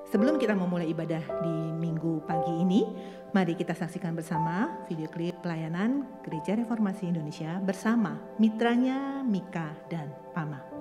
Sebelum kita memulai ibadah di minggu pagi ini, mari kita saksikan bersama video klip pelayanan Gereja Reformasi Indonesia bersama mitranya Mika dan Pama.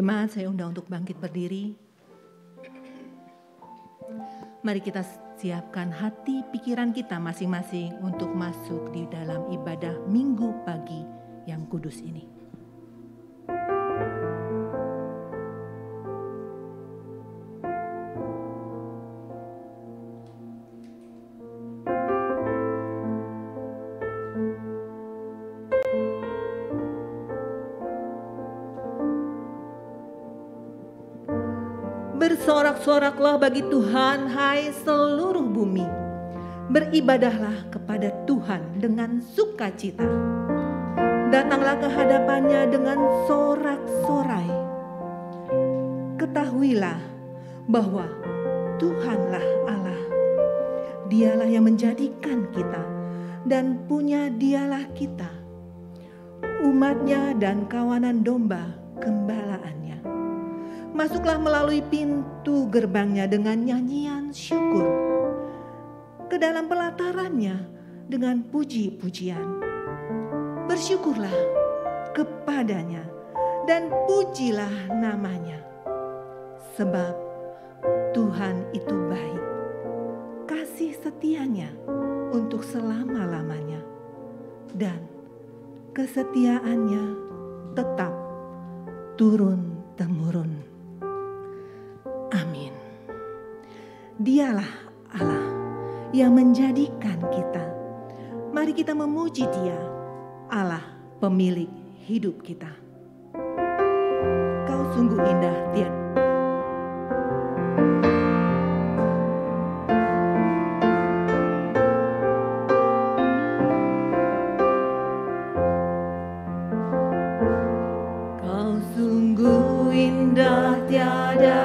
Jemaat, saya undang untuk bangkit berdiri. Mari kita siapkan hati pikiran kita masing-masing untuk masuk di dalam ibadah minggu pagi yang kudus ini. Bersorak-soraklah bagi Tuhan, hai seluruh bumi. Beribadahlah kepada Tuhan dengan sukacita. Datanglah ke hadapannya dengan sorak-sorai. Ketahuilah bahwa Tuhanlah Allah. Dialah yang menjadikan kita dan punya Dialah kita, umatnya dan kawanan domba gembalaannya. Masuklah melalui pintu gerbangnya dengan nyanyian syukur, ke dalam pelatarannya dengan puji-pujian. Bersyukurlah kepadanya dan pujilah namanya, sebab Tuhan itu baik, kasih setianya untuk selama-lamanya, dan kesetiaannya tetap turun-temurun. Amin. Dialah Allah yang menjadikan kita. Mari kita memuji Dia, Allah pemilik hidup kita. Kau sungguh indah, tiada. Kau sungguh indah, tiada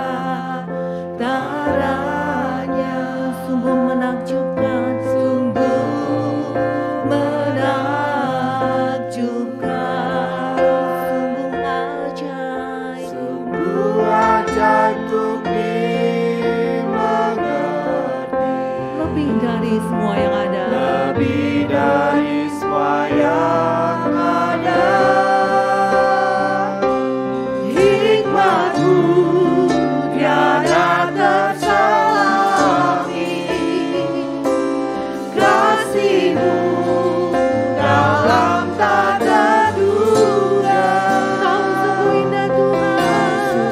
taranya, sungguh menakjubkan, sungguh menakjubkan, sungguh ajaib untuk dimengerti, lebih dari semua yang ada, lebih dari semua yang ada. Hikmat-Mu tiada tersaingi, kasih-Mu dalam tak terduga. Kau sungguh indah Tuhan,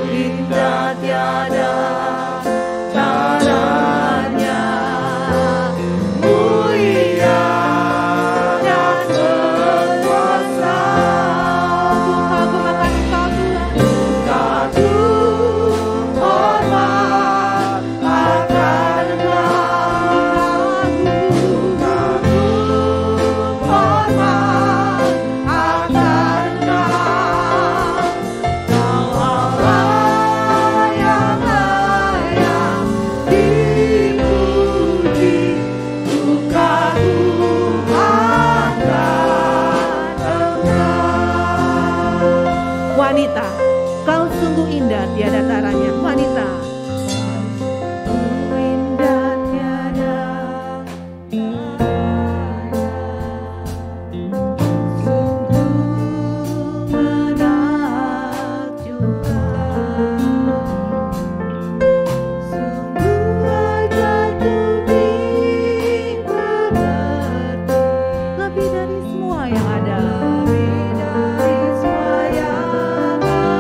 indah tiada taranya, mulia dan berkuasa. Aku akan Engkau Tuhan, hormat akan hormat akan Kau Allah yang layak dipuji, bukan Tuhan Engkau. Wanita, kau sungguh indah tiada taranya. Wanita, sungguh indah tiada taranya, sungguh menakjubkan, sungguh ajaib untuk dimengerti, lebih dari semua yang ada, lebih dari semua yang ada.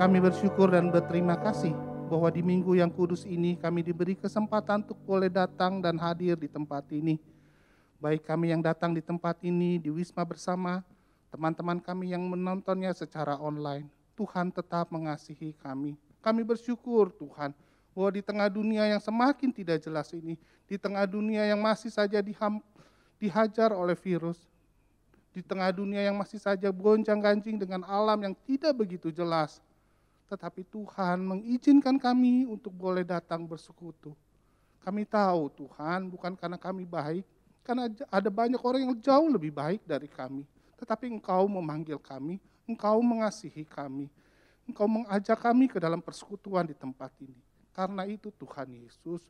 Kami bersyukur dan berterima kasih bahwa di minggu yang kudus ini kami diberi kesempatan untuk boleh datang dan hadir di tempat ini. Baik kami yang datang di tempat ini, di Wisma Bersama, teman-teman kami yang menontonnya secara online. Tuhan tetap mengasihi kami. Kami bersyukur Tuhan, bahwa di tengah dunia yang semakin tidak jelas ini, di tengah dunia yang masih saja dihajar oleh virus, di tengah dunia yang masih saja gonjang-ganjing dengan alam yang tidak begitu jelas, tetapi Tuhan mengizinkan kami untuk boleh datang bersekutu. Kami tahu Tuhan bukan karena kami baik, karena ada banyak orang yang jauh lebih baik dari kami. Tetapi Engkau memanggil kami, Engkau mengasihi kami, Engkau mengajak kami ke dalam persekutuan di tempat ini. Karena itu Tuhan Yesus,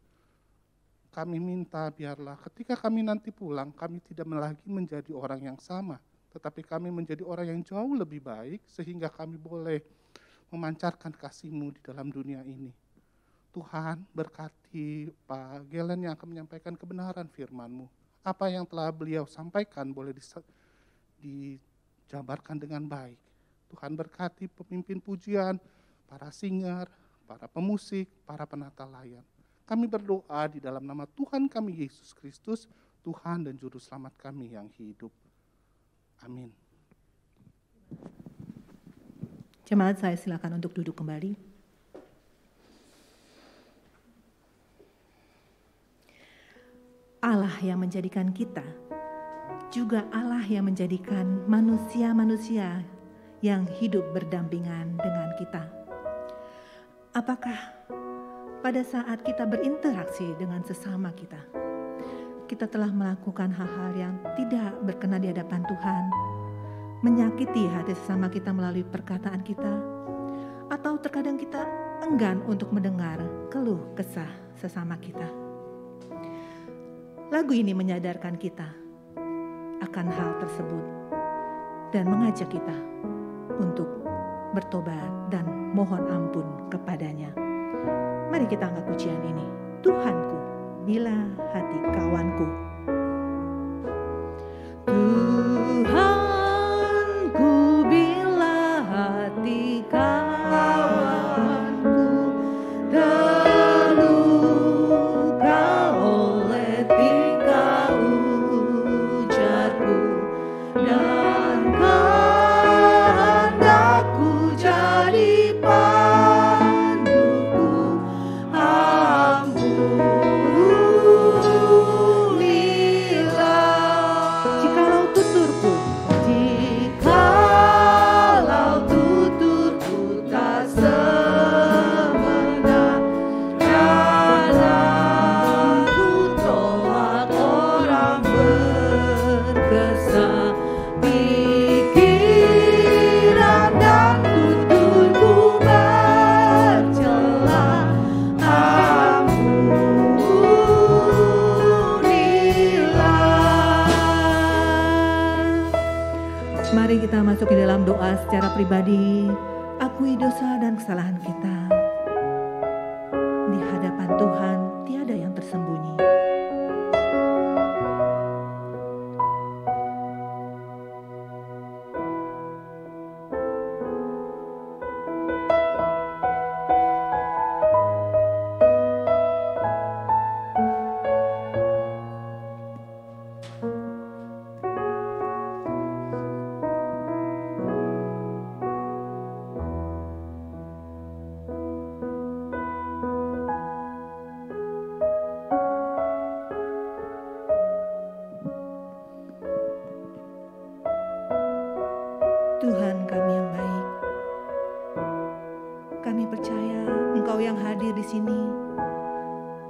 kami minta biarlah ketika kami nanti pulang, kami tidak lagi menjadi orang yang sama, tetapi kami menjadi orang yang jauh lebih baik, sehingga kami boleh memancarkan kasih-Mu di dalam dunia ini. Tuhan berkati Pak Gelen yang akan menyampaikan kebenaran firman-Mu. Apa yang telah beliau sampaikan boleh dijabarkan dengan baik. Tuhan berkati pemimpin pujian, para singer, para pemusik, para penata layan. Kami berdoa di dalam nama Tuhan kami Yesus Kristus, Tuhan dan Juru Selamat kami yang hidup. Amin. Jemaat, saya silakan untuk duduk kembali. Allah yang menjadikan kita, juga Allah yang menjadikan manusia-manusia yang hidup berdampingan dengan kita. Apakah pada saat kita berinteraksi dengan sesama kita telah melakukan hal-hal yang tidak berkenan di hadapan Tuhan, menyakiti hati sesama kita melalui perkataan kita, atau terkadang kita enggan untuk mendengar keluh kesah sesama kita. Lagu ini menyadarkan kita akan hal tersebut dan mengajak kita untuk bertobat dan mohon ampun kepadanya. Mari kita angkat pujian ini. Tuhanku, bila hati kawanku. Tuhanku, bila hati kawanku terluka oleh tingkah ujarku dan kehendakku jadi panduku, ampunilah. Jikalau tuturku tak semena dan aku tolak orang berkesan, pikiran dan tuturku bercela, ampunilah. Mari kita masuk ke dalam doa secara pribadi. Akui dosa dan kesalahan kita. Di hadapan Tuhan tiada yang tersembunyi. Tuhan kami yang baik, kami percaya Engkau yang hadir di sini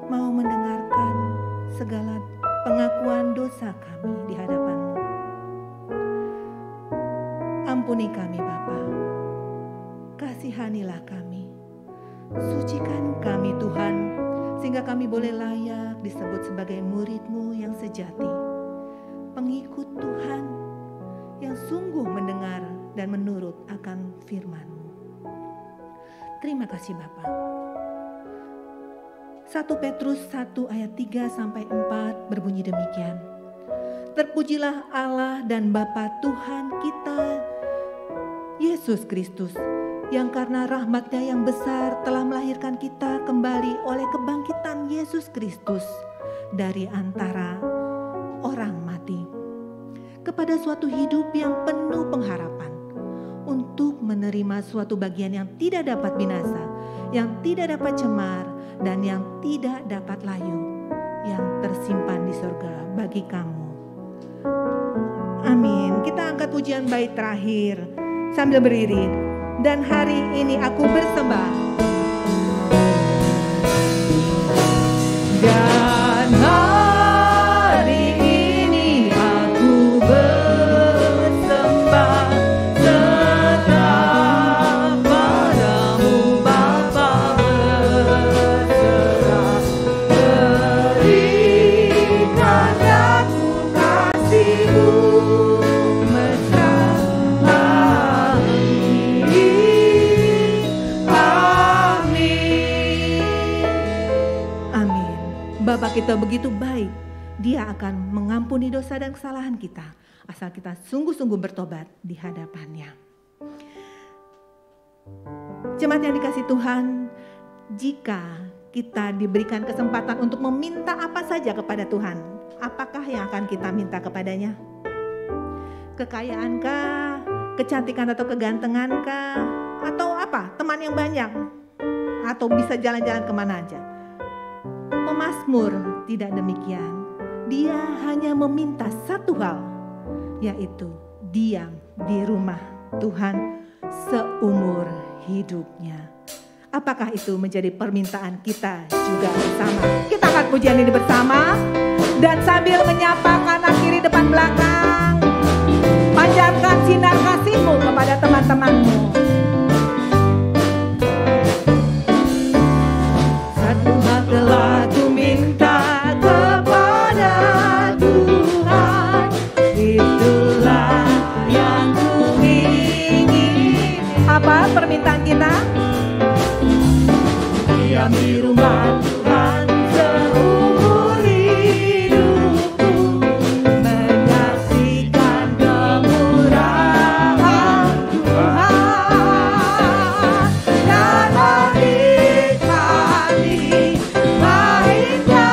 mau mendengarkan segala pengakuan dosa kami di hadapan-Mu. Ampuni kami Bapa, kasihanilah kami, sucikan kami Tuhan, sehingga kami boleh layak disebut sebagai murid-Mu yang sejati, pengikut Tuhan yang sungguh mendengar dan menurut akan firman-Mu. Terima kasih Bapa. 1 Petrus 1 ayat 3-4 berbunyi demikian. Terpujilah Allah dan Bapa Tuhan kita, Yesus Kristus, yang karena rahmat-Nya yang besar telah melahirkan kita kembali oleh kebangkitan Yesus Kristus dari antara orang mati kepada suatu hidup yang penuh pengharapan untuk menerima suatu bagian yang tidak dapat binasa, yang tidak dapat cemar, dan yang tidak dapat layu, yang tersimpan di surga bagi kamu. Amin. Kita angkat pujian bait terakhir sambil berdiri. Dan hari ini aku bersembah. Dan hari ini aku bersembah tetap padamu Bapa, berserah berikan aku kasih-Mu mesra. Bapa kita begitu baik, Dia akan mengampuni dosa dan kesalahan kita, asal kita sungguh-sungguh bertobat di hadapan-Nya. Jemaat yang dikasihi Tuhan, jika kita diberikan kesempatan untuk meminta apa saja kepada Tuhan, apakah yang akan kita minta kepadanya? Kekayaankah, kecantikan atau kegantengankah, atau apa? Teman yang banyak, atau bisa jalan-jalan kemana aja? Pemazmur tidak demikian. Dia hanya meminta satu hal, yaitu diam di rumah Tuhan seumur hidupnya. Apakah itu menjadi permintaan kita juga bersama? Kita akan pujian ini bersama dan sambil menyapa kanan kiri depan belakang, panjatkan sinar kasih-Mu kepada teman-temanmu. Satu hal telah ku minta kepada Tuhan, itulah yang ku ingin. Apa permintaan kita? Diam di rumah Tuhan seumur hidupku, menyaksikan kemurahan Tuhan dan menikmati baiknya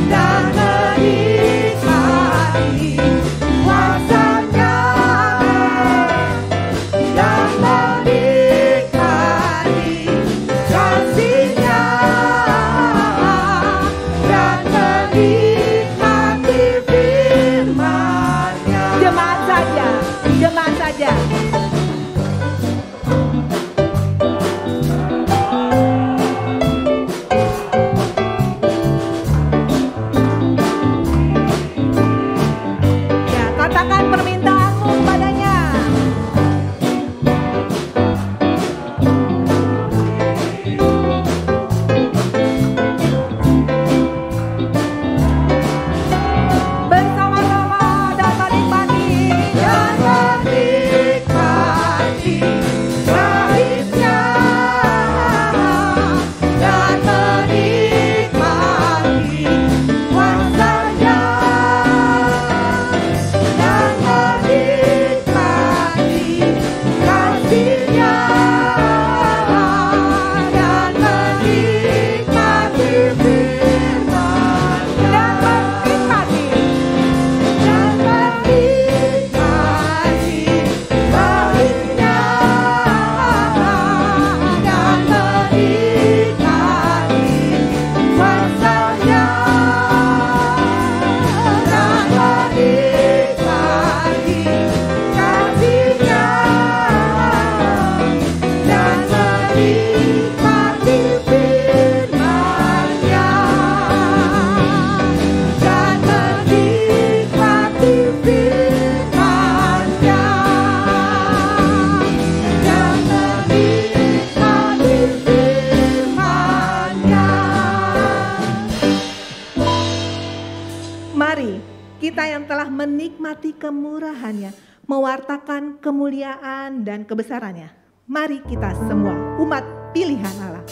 dan menikmati kuasa-Nya dan menikmati kasih-Nya dan menikmati firman-Nya. Jemaat saja, jemaat saja. Ya, katakan permintaanmu kepadanya. Bersama-sama dan menikmati dan menikmati gaibnya dan menikmati kuasa-Nya dan menikmati kasih-Nya dan menikmati firman-Nya dan menikmati baiknya dan menikmati kuasa-Nya dan menikmati kasih-Nya dan menikmati firman-Nya dan menikmati firman-Nya dan menikmati firman-Nya. Mari kita yang telah menikmati kemurahan-Nya, mewartakan kemuliaan dan kebesaran-Nya. Mari kita semua umat pilihan Allah.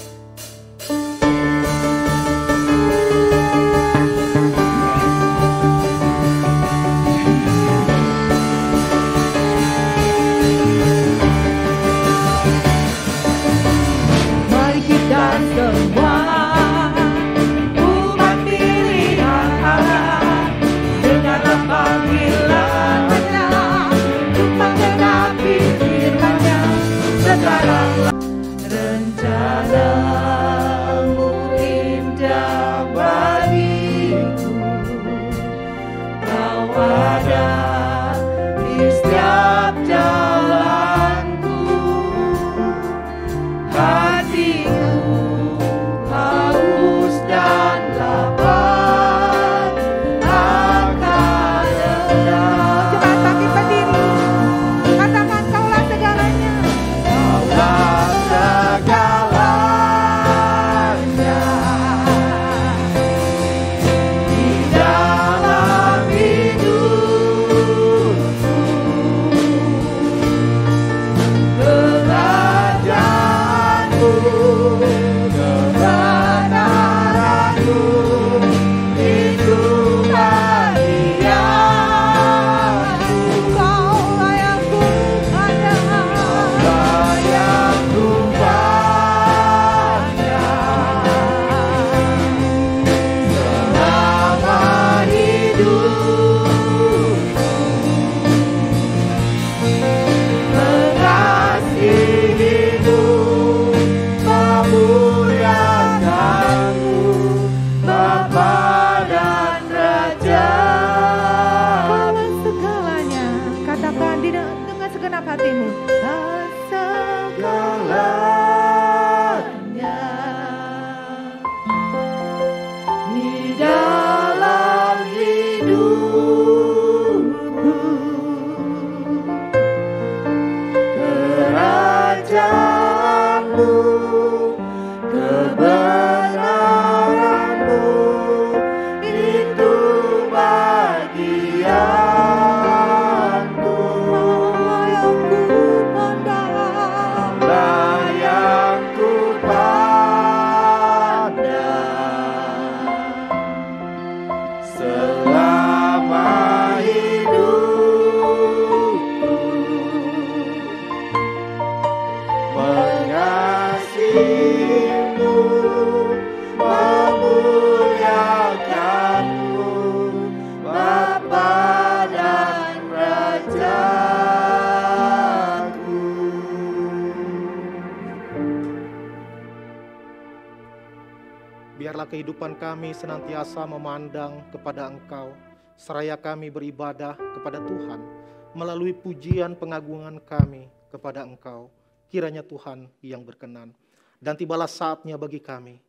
memuliakanmu, Bapa dan Rajaku. Biarlah kehidupan kami senantiasa memandang kepada Engkau, seraya kami beribadah kepada Tuhan, melalui pujian pengagungan kami kepada Engkau. Kiranya Tuhan yang berkenan. Dan tibalah saatnya bagi kami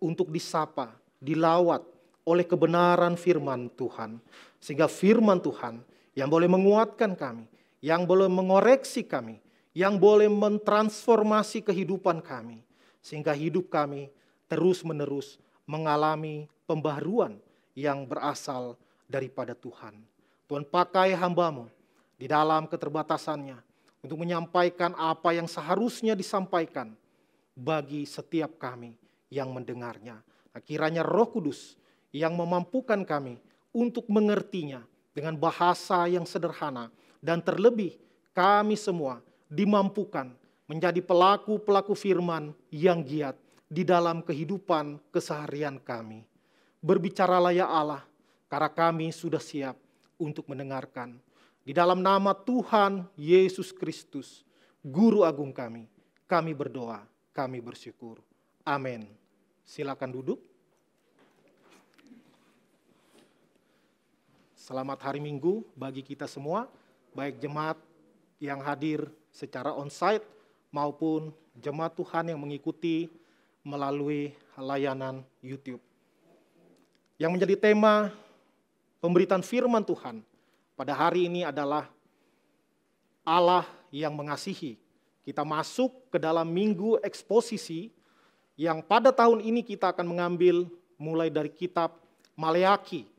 untuk disapa, dilawat oleh kebenaran firman Tuhan. Sehingga firman Tuhan yang boleh menguatkan kami, yang boleh mengoreksi kami, yang boleh mentransformasi kehidupan kami. Sehingga hidup kami terus-menerus mengalami pembaharuan yang berasal daripada Tuhan. Tuhan, pakai hamba-Mu di dalam keterbatasannya untuk menyampaikan apa yang seharusnya disampaikan bagi setiap kami yang mendengarnya. Nah, kiranya Roh Kudus yang memampukan kami untuk mengertinya dengan bahasa yang sederhana, dan terlebih kami semua dimampukan menjadi pelaku-pelaku firman yang giat di dalam kehidupan keseharian kami. Berbicaralah ya Allah, karena kami sudah siap untuk mendengarkan. Di dalam nama Tuhan Yesus Kristus, Guru Agung kami berdoa, kami bersyukur. Amin. Silakan duduk. Selamat hari Minggu bagi kita semua, baik jemaat yang hadir secara onsite maupun jemaat Tuhan yang mengikuti melalui layanan YouTube. Yang menjadi tema pemberitaan firman Tuhan pada hari ini adalah Allah yang mengasihi. Kita masuk ke dalam minggu eksposisi yang pada tahun ini kita akan mengambil mulai dari kitab Maleaki.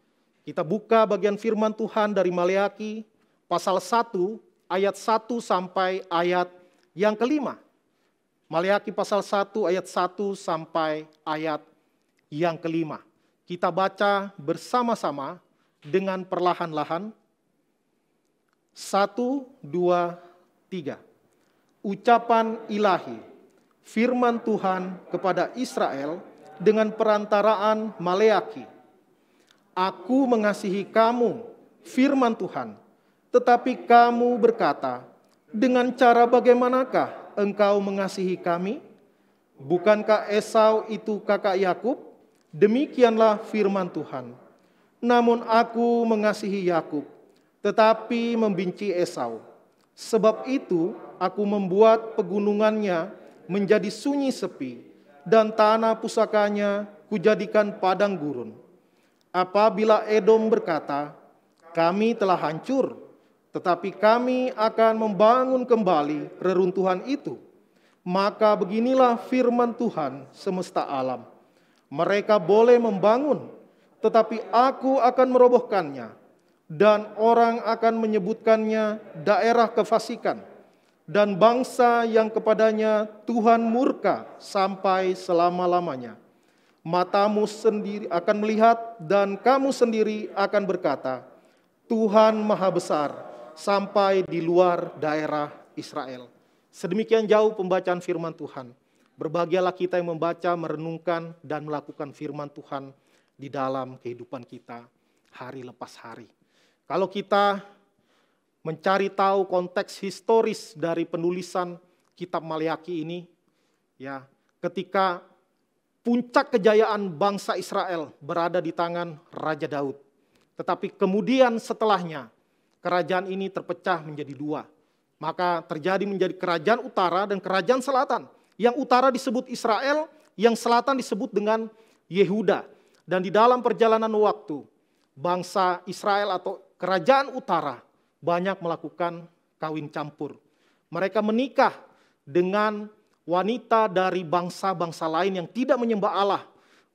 Kita buka bagian firman Tuhan dari Maleaki pasal 1 ayat 1 sampai ayat yang kelima. Maleaki pasal 1 ayat 1 sampai ayat yang kelima. Kita baca bersama-sama dengan perlahan-lahan. 1, 2, 3. Ucapan ilahi, firman Tuhan kepada Israel dengan perantaraan Maleaki. Aku mengasihi kamu, firman Tuhan, tetapi kamu berkata, dengan cara bagaimanakah engkau mengasihi kami? Bukankah Esau itu kakak Yakub? Demikianlah firman Tuhan. Namun aku mengasihi Yakub, tetapi membenci Esau. Sebab itu aku membuat pegunungannya menjadi sunyi sepi, dan tanah pusakanya kujadikan padang gurun. Apabila Edom berkata, kami telah hancur, tetapi kami akan membangun kembali reruntuhan itu, maka beginilah firman Tuhan semesta alam. Mereka boleh membangun, tetapi aku akan merobohkannya, dan orang akan menyebutkannya daerah kefasikan, dan bangsa yang kepadanya Tuhan murka sampai selama-lamanya. Matamu sendiri akan melihat, dan kamu sendiri akan berkata, Tuhan Maha Besar sampai di luar daerah Israel. Sedemikian jauh pembacaan firman Tuhan. Berbahagialah kita yang membaca, merenungkan, dan melakukan firman Tuhan di dalam kehidupan kita hari lepas hari. Kalau kita mencari tahu konteks historis dari penulisan kitab Maleaki ini, ya, ketika puncak kejayaan bangsa Israel berada di tangan Raja Daud. Tetapi kemudian setelahnya, kerajaan ini terpecah menjadi dua. Maka terjadi menjadi kerajaan utara dan kerajaan selatan. Yang utara disebut Israel, yang selatan disebut dengan Yehuda. Dan di dalam perjalanan waktu, bangsa Israel atau kerajaan utara banyak melakukan kawin campur. Mereka menikah dengan wanita dari bangsa-bangsa lain yang tidak menyembah Allah.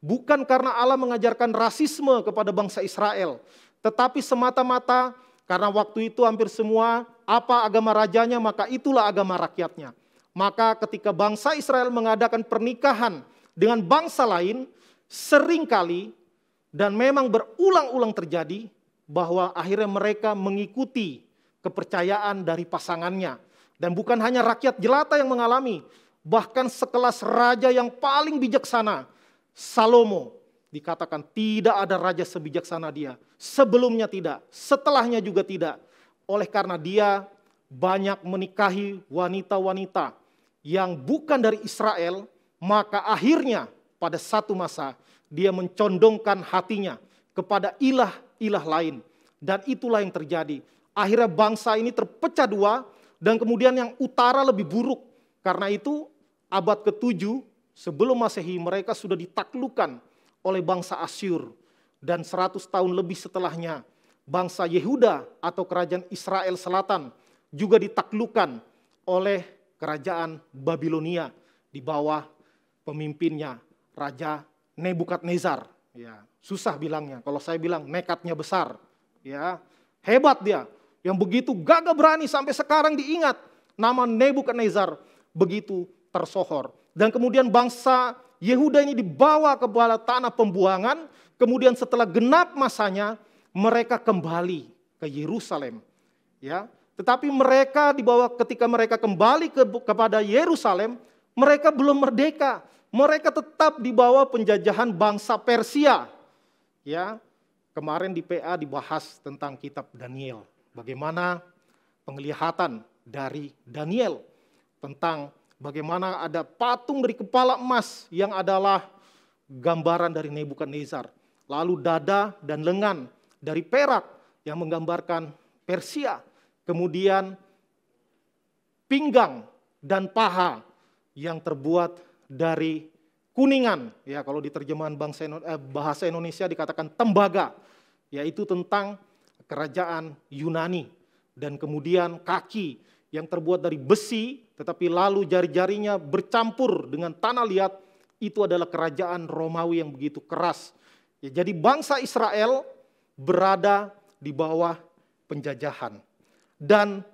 Bukan karena Allah mengajarkan rasisme kepada bangsa Israel, tetapi semata-mata karena waktu itu hampir semua apa agama rajanya, maka itulah agama rakyatnya. Maka ketika bangsa Israel mengadakan pernikahan dengan bangsa lain, seringkali dan memang berulang-ulang terjadi bahwa akhirnya mereka mengikuti kepercayaan dari pasangannya. Dan bukan hanya rakyat jelata yang mengalami, bahkan sekelas raja yang paling bijaksana, Salomo, dikatakan tidak ada raja sebijaksana dia. Sebelumnya tidak, setelahnya juga tidak. Oleh karena dia banyak menikahi wanita-wanita yang bukan dari Israel, maka akhirnya pada satu masa dia mencondongkan hatinya kepada ilah-ilah lain. Dan itulah yang terjadi. Akhirnya bangsa ini terpecah dua, dan kemudian yang utara lebih buruk. Karena itu abad ke-7 sebelum Masehi mereka sudah ditaklukkan oleh bangsa Asyur. Dan 100 tahun lebih setelahnya bangsa Yehuda atau kerajaan Israel Selatan juga ditaklukkan oleh kerajaan Babilonia di bawah pemimpinnya Raja Nebukadnezar. Ya, susah bilangnya. Kalau saya bilang nekatnya besar. Ya, hebat dia. Yang begitu gagah berani sampai sekarang diingat. Nama Nebukadnezar begitu tersohor. Dan kemudian bangsa Yehuda ini dibawa ke bala tanah pembuangan. Kemudian setelah genap masanya, mereka kembali ke Yerusalem. Ya, tetapi mereka dibawa ketika mereka kembali kepada Yerusalem, mereka belum merdeka. Mereka tetap di bawah penjajahan bangsa Persia. Ya, kemarin di PA dibahas tentang kitab Daniel. Bagaimana penglihatan dari Daniel tentang bagaimana ada patung dari kepala emas yang adalah gambaran dari Nebukadnezar. Lalu dada dan lengan dari perak yang menggambarkan Persia. Kemudian pinggang dan paha yang terbuat dari kuningan. Ya, kalau di terjemahan bahasa Indonesia dikatakan tembaga, yaitu tentang kerajaan Yunani. Dan kemudian kaki yang terbuat dari besi, tetapi lalu jari-jarinya bercampur dengan tanah liat, itu adalah kerajaan Romawi yang begitu keras. Ya, jadi bangsa Israel berada di bawah penjajahan. Dan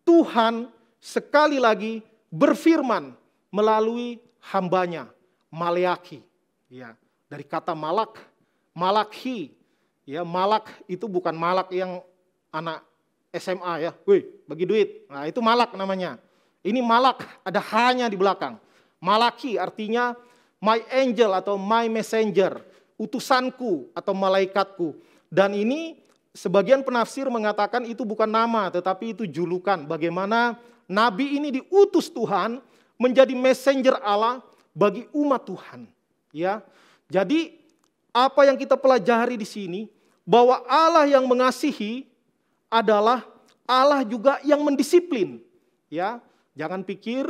Tuhan sekali lagi berfirman melalui hambanya, Maleaki. Ya, dari kata malak, malakhi. Ya, malak itu bukan malak yang anak SMA ya, wih bagi duit. Nah itu malak namanya. Ini malak, ada hanya di belakang. Malaki artinya my angel atau my messenger, utusanku atau malaikatku. Dan ini sebagian penafsir mengatakan itu bukan nama, tetapi itu julukan. Bagaimana nabi ini diutus Tuhan menjadi messenger Allah bagi umat Tuhan. Ya, jadi apa yang kita pelajari di sini, bahwa Allah yang mengasihi adalah Allah juga yang mendisiplin. Ya, jangan pikir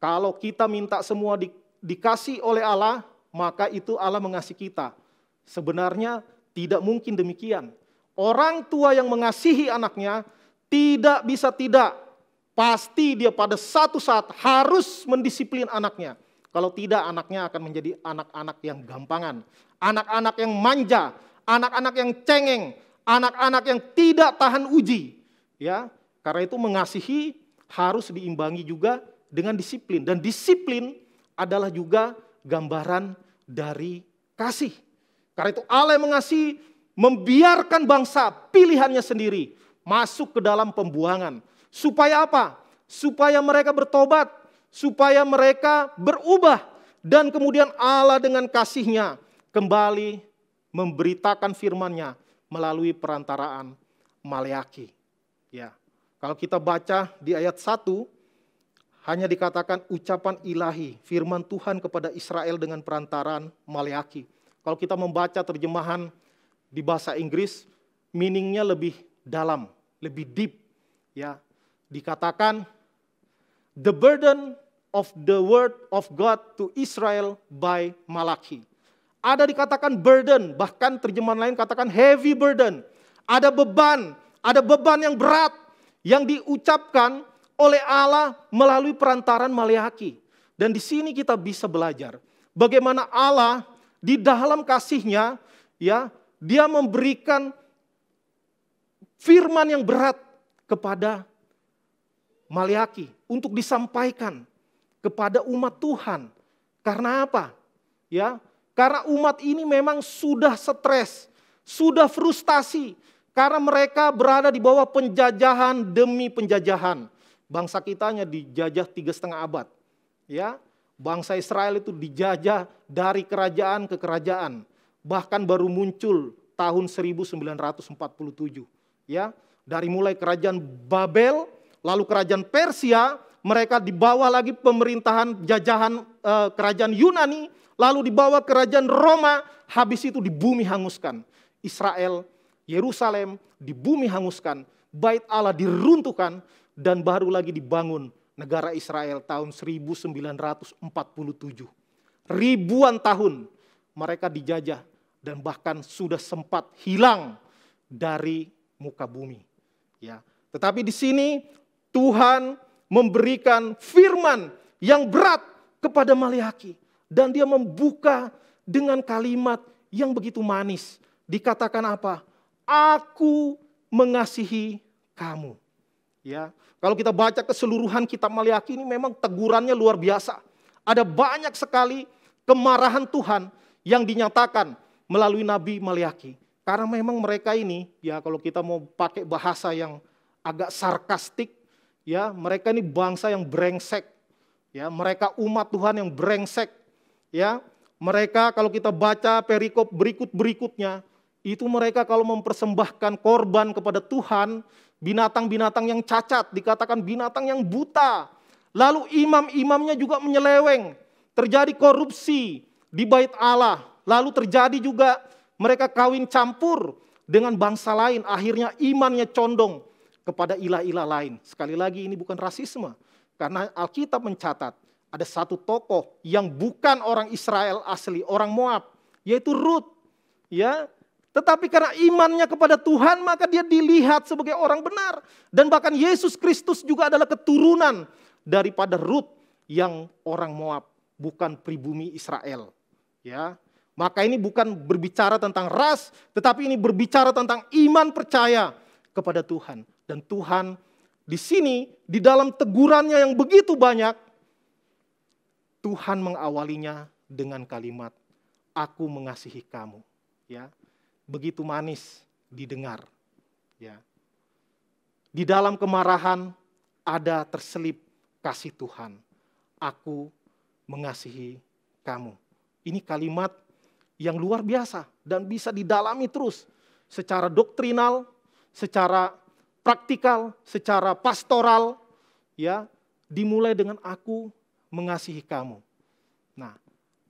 kalau kita minta semua dikasih oleh Allah, maka itu Allah mengasihi kita. Sebenarnya tidak mungkin demikian. Orang tua yang mengasihi anaknya tidak bisa tidak. Pasti dia pada satu saat harus mendisiplin anaknya. Kalau tidak, anaknya akan menjadi anak-anak yang gampangan. Anak-anak yang manja, anak-anak yang cengeng, anak-anak yang tidak tahan uji. Ya, karena itu mengasihi harus diimbangi juga dengan disiplin. Dan disiplin adalah juga gambaran dari kasih. Karena itu Allah yang mengasihi, membiarkan bangsa pilihannya sendiri masuk ke dalam pembuangan. Supaya apa? Supaya mereka bertobat, supaya mereka berubah. Dan kemudian Allah dengan kasih-Nya kembali memberitakan firman-Nya melalui perantaraan Maleaki. Ya, kalau kita baca di ayat 1, hanya dikatakan ucapan ilahi, firman Tuhan kepada Israel dengan perantaraan Maleaki. Kalau kita membaca terjemahan di bahasa Inggris, meaning-nya lebih dalam, lebih deep. Ya, dikatakan the burden of the word of God to Israel by Malachi. Ada dikatakan burden, bahkan terjemahan lain katakan heavy burden. Ada beban yang berat yang diucapkan oleh Allah melalui perantaran Maleaki. Dan di sini kita bisa belajar bagaimana Allah di dalam kasih-Nya, ya, Dia memberikan firman yang berat kepada Maleaki untuk disampaikan kepada umat Tuhan. Karena apa? Ya, karena umat ini memang sudah stres, sudah frustasi karena mereka berada di bawah penjajahan demi penjajahan. Bangsa kita hanya dijajah 3,5 abad. Ya, Bangsa Israel itu dijajah dari kerajaan ke kerajaan. Bahkan baru muncul tahun 1947. Ya, dari mulai kerajaan Babel, lalu kerajaan Persia, mereka dibawa lagi pemerintahan jajahan kerajaan Yunani, lalu dibawa kerajaan Roma, habis itu di bumi hanguskan. Israel, Yerusalem di bumi hanguskan, Bait Allah diruntuhkan, dan baru lagi dibangun negara Israel tahun 1947. Ribuan tahun mereka dijajah dan bahkan sudah sempat hilang dari muka bumi. Ya, tetapi di sini Tuhan memberikan firman yang berat kepada Maleakhi, dan dia membuka dengan kalimat yang begitu manis. Dikatakan apa? Aku mengasihi kamu. Ya, kalau kita baca keseluruhan kitab Maleakhi ini memang tegurannya luar biasa. Ada banyak sekali kemarahan Tuhan yang dinyatakan melalui Nabi Maleakhi. Karena memang mereka ini, ya kalau kita mau pakai bahasa yang agak sarkastik, ya mereka ini bangsa yang brengsek. Ya, mereka umat Tuhan yang brengsek. Ya, mereka kalau kita baca perikop berikut-berikutnya, itu mereka kalau mempersembahkan korban kepada Tuhan, binatang-binatang yang cacat, dikatakan binatang yang buta. Lalu imam-imamnya juga menyeleweng. Terjadi korupsi di Bait Allah. Lalu terjadi juga mereka kawin campur dengan bangsa lain. Akhirnya imannya condong kepada ilah-ilah lain. Sekali lagi ini bukan rasisme. Karena Alkitab mencatat ada satu tokoh yang bukan orang Israel asli, orang Moab. Yaitu Rut. Ya, tetapi karena imannya kepada Tuhan, maka dia dilihat sebagai orang benar. Dan bahkan Yesus Kristus juga adalah keturunan daripada Rut yang orang Moab, bukan pribumi Israel. Ya, maka ini bukan berbicara tentang ras, tetapi ini berbicara tentang iman percaya kepada Tuhan. Dan Tuhan di sini, di dalam tegurannya yang begitu banyak, Tuhan mengawalinya dengan kalimat, aku mengasihi kamu. Ya, begitu manis didengar. Ya. Di dalam kemarahan ada terselip kasih Tuhan. Aku mengasihi kamu. Ini kalimat yang luar biasa dan bisa didalami terus secara doktrinal, secara praktikal, secara pastoral, ya, dimulai dengan aku mengasihi kamu. Nah,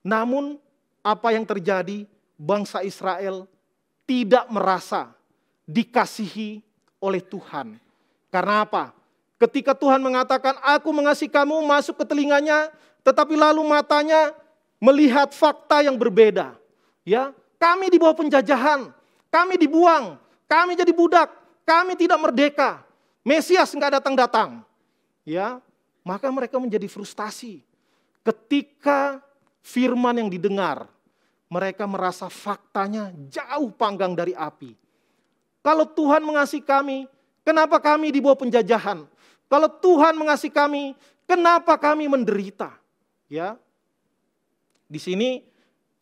namun apa yang terjadi? Bangsa Israel tidak merasa dikasihi oleh Tuhan. Karena apa? Ketika Tuhan mengatakan, aku mengasihi kamu, masuk ke telinganya, tetapi lalu matanya melihat fakta yang berbeda. Ya, kami di bawah penjajahan, kami dibuang, kami jadi budak, kami tidak merdeka. Mesias enggak datang-datang. Ya, maka mereka menjadi frustasi. Ketika firman yang didengar, mereka merasa faktanya jauh panggang dari api. Kalau Tuhan mengasihi kami, kenapa kami di bawah penjajahan? Kalau Tuhan mengasihi kami, kenapa kami menderita? Ya, di sini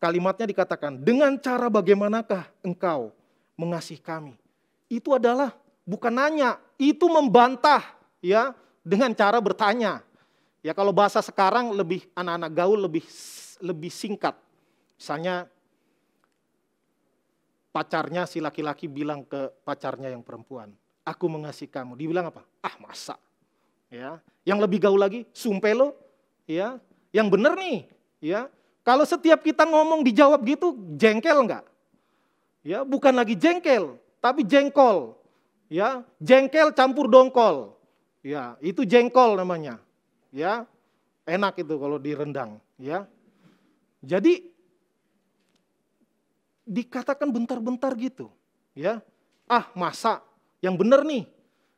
kalimatnya dikatakan, dengan cara bagaimanakah engkau mengasihi kami? Itu adalah bukan nanya, itu membantah, ya, dengan cara bertanya. Ya, kalau bahasa sekarang lebih anak-anak gaul lebih singkat. Misalnya pacarnya si laki-laki bilang ke pacarnya yang perempuan, aku mengasihi kamu. Dibilang apa? Ah, masa? Ya, yang lebih gaul lagi, sumpah lo, ya, yang bener nih, ya. Kalau setiap kita ngomong dijawab gitu, jengkel enggak? Ya, bukan lagi jengkel, tapi jengkol. Ya, jengkel campur dongkol. Ya, itu jengkol namanya. Ya, enak itu kalau direndang. Ya, jadi dikatakan bentar-bentar gitu, ya. Ah, masa? Yang benar nih.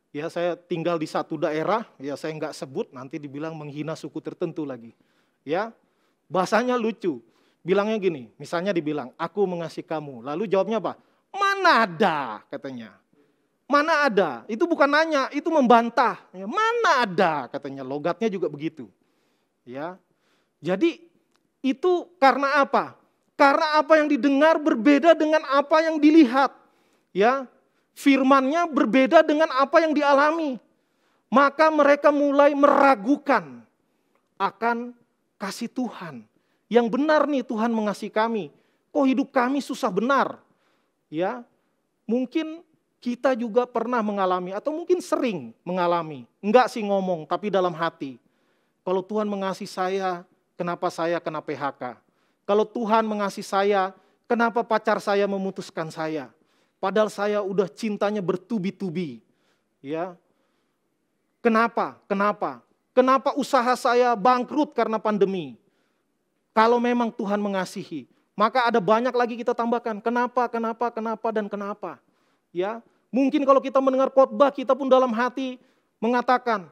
Ya, saya tinggal di satu daerah, ya saya nggak sebut, nanti dibilang menghina suku tertentu lagi. Ya, bahasanya lucu. Bilangnya gini, misalnya dibilang, aku mengasihi kamu. Lalu jawabnya apa? Mana ada, katanya. Mana ada? Itu bukan nanya, itu membantah. Ya, mana ada, katanya. Logatnya juga begitu. Ya, jadi itu karena apa? Karena apa yang didengar berbeda dengan apa yang dilihat. Ya, firman-Nya berbeda dengan apa yang dialami. Maka mereka mulai meragukan akan kasih Tuhan. Yang benar nih Tuhan mengasihi kami. Kok hidup kami susah benar? Ya, mungkin kita juga pernah mengalami atau mungkin sering mengalami. Enggak sih ngomong, tapi dalam hati. Kalau Tuhan mengasihi saya, kenapa saya kena PHK? Kalau Tuhan mengasihi saya, kenapa pacar saya memutuskan saya? Padahal saya udah cintanya bertubi-tubi. Ya. Kenapa? Kenapa usaha saya bangkrut karena pandemi? Kalau memang Tuhan mengasihi, maka ada banyak lagi kita tambahkan. Kenapa, dan kenapa. Ya, mungkin kalau kita mendengar khotbah, kita pun dalam hati mengatakan,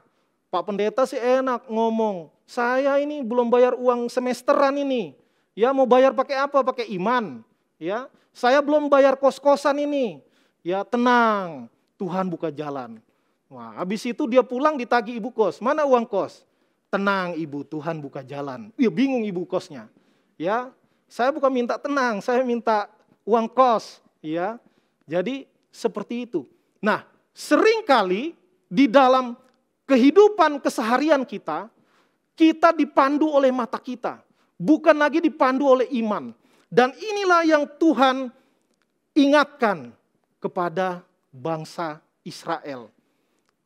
Pak Pendeta sih enak ngomong, saya ini belum bayar uang semesteran ini. Ya, mau bayar pakai apa? Pakai iman. Ya, saya belum bayar kos-kosan ini. Ya, tenang, Tuhan buka jalan. Wah, habis itu dia pulang ditagih ibu kos. Mana uang kos? Tenang ibu, Tuhan buka jalan. Ya, bingung ibu kosnya. Ya, saya bukan minta tenang, saya minta uang kos. Ya, jadi seperti itu. Nah, seringkali di dalam kehidupan keseharian kita dipandu oleh mata kita. Bukan lagi dipandu oleh iman. Dan inilah yang Tuhan ingatkan kepada bangsa Israel.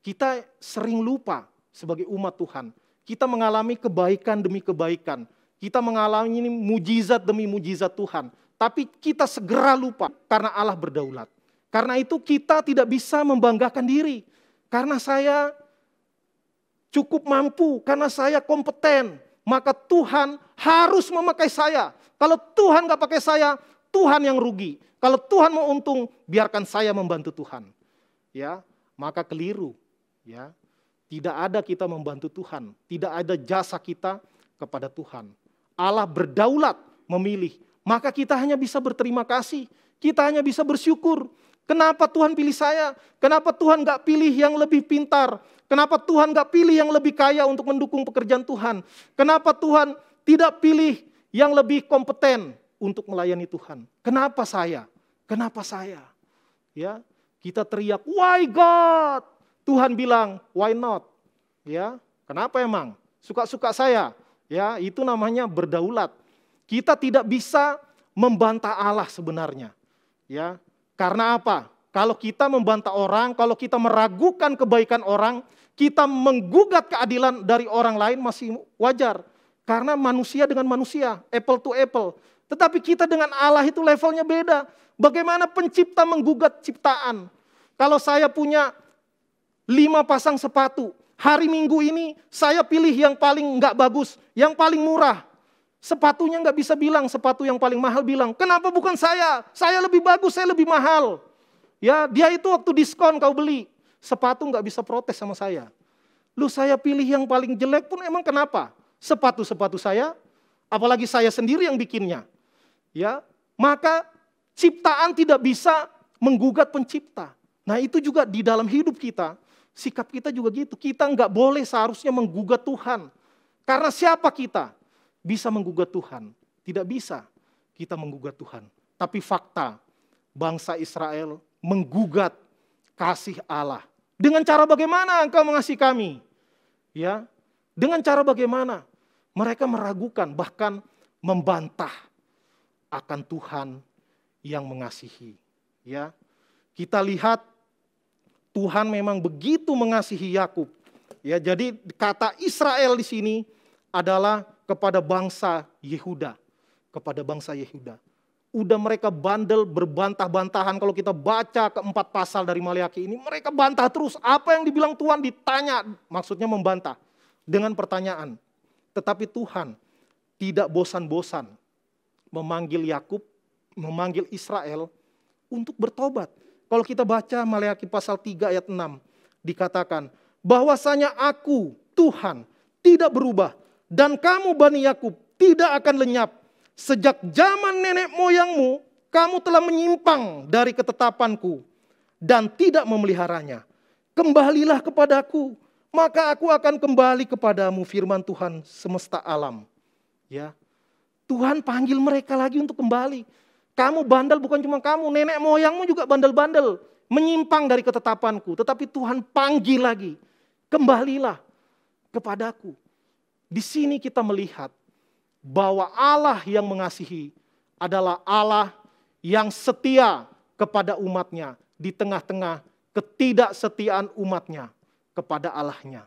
Kita sering lupa sebagai umat Tuhan. Kita mengalami kebaikan demi kebaikan. Kita mengalami mujizat demi mujizat Tuhan. Tapi kita segera lupa karena Allah berdaulat. Karena itu kita tidak bisa membanggakan diri. Karena saya cukup mampu, karena saya kompeten. Maka Tuhan harus memakai saya. Kalau Tuhan gak pakai saya, Tuhan yang rugi. Kalau Tuhan mau untung, biarkan saya membantu Tuhan. Ya, maka keliru. Ya, tidak ada kita membantu Tuhan, tidak ada jasa kita kepada Tuhan. Allah berdaulat memilih, maka kita hanya bisa berterima kasih, kita hanya bisa bersyukur. Kenapa Tuhan pilih saya? Kenapa Tuhan gak pilih yang lebih pintar? Kenapa Tuhan gak pilih yang lebih kaya untuk mendukung pekerjaan Tuhan? Kenapa Tuhan tidak pilih yang lebih kompeten untuk melayani Tuhan? Kenapa saya? Kenapa saya? Ya, kita teriak, why God? Tuhan bilang, why not? Ya, kenapa emang? Suka-suka saya. Ya, itu namanya berdaulat. Kita tidak bisa membantah Allah sebenarnya. Ya, karena apa? Kalau kita membantah orang, kalau kita meragukan kebaikan orang, kita menggugat keadilan dari orang lain masih wajar. Karena manusia dengan manusia, apple to apple. Tetapi kita dengan Allah itu levelnya beda. Bagaimana pencipta menggugat ciptaan? Kalau saya punya 5 pasang sepatu. Hari Minggu ini saya pilih yang paling enggak bagus, yang paling murah. Sepatunya enggak bisa bilang, sepatu yang paling mahal bilang, kenapa bukan saya? Saya lebih bagus, saya lebih mahal. Ya, dia itu waktu diskon kau beli. Sepatu enggak bisa protes sama saya. Lu saya pilih yang paling jelek pun emang kenapa? Sepatu-sepatu saya, apalagi saya sendiri yang bikinnya. Ya, maka ciptaan tidak bisa menggugat pencipta. Nah, itu juga di dalam hidup kita. Sikap kita juga gitu, kita nggak boleh seharusnya menggugat Tuhan. Karena siapa kita bisa menggugat Tuhan? Tidak bisa kita menggugat Tuhan. Tapi fakta, bangsa Israel menggugat kasih Allah. Dengan cara bagaimana engkau mengasihi kami? Ya, dengan cara bagaimana? Mereka meragukan, bahkan membantah akan Tuhan yang mengasihi. Ya, kita lihat Tuhan memang begitu mengasihi Yakub. Ya, jadi kata Israel di sini adalah kepada bangsa Yehuda, kepada bangsa Yehuda. Udah mereka bandel berbantah-bantahan, kalau kita baca keempat pasal dari Maleakhi ini, mereka bantah terus. Apa yang dibilang Tuhan ditanya, maksudnya membantah dengan pertanyaan. Tetapi Tuhan tidak bosan-bosan memanggil Yakub, memanggil Israel untuk bertobat. Kalau kita baca Maleakhi pasal 3 ayat 6, dikatakan, bahwasanya aku, Tuhan, tidak berubah, dan kamu Bani Yakub tidak akan lenyap. Sejak zaman nenek moyangmu, kamu telah menyimpang dari ketetapanku, dan tidak memeliharanya. Kembalilah kepadaku, maka aku akan kembali kepadamu, firman Tuhan semesta alam. Ya, Tuhan panggil mereka lagi untuk kembali. Kamu bandel bukan cuma kamu, nenek moyangmu juga bandel-bandel. Menyimpang dari ketetapanku. Tetapi Tuhan panggil lagi. Kembalilah kepadaku. Di sini kita melihat bahwa Allah yang mengasihi adalah Allah yang setia kepada umatnya di tengah-tengah ketidaksetiaan umatnya kepada Allahnya.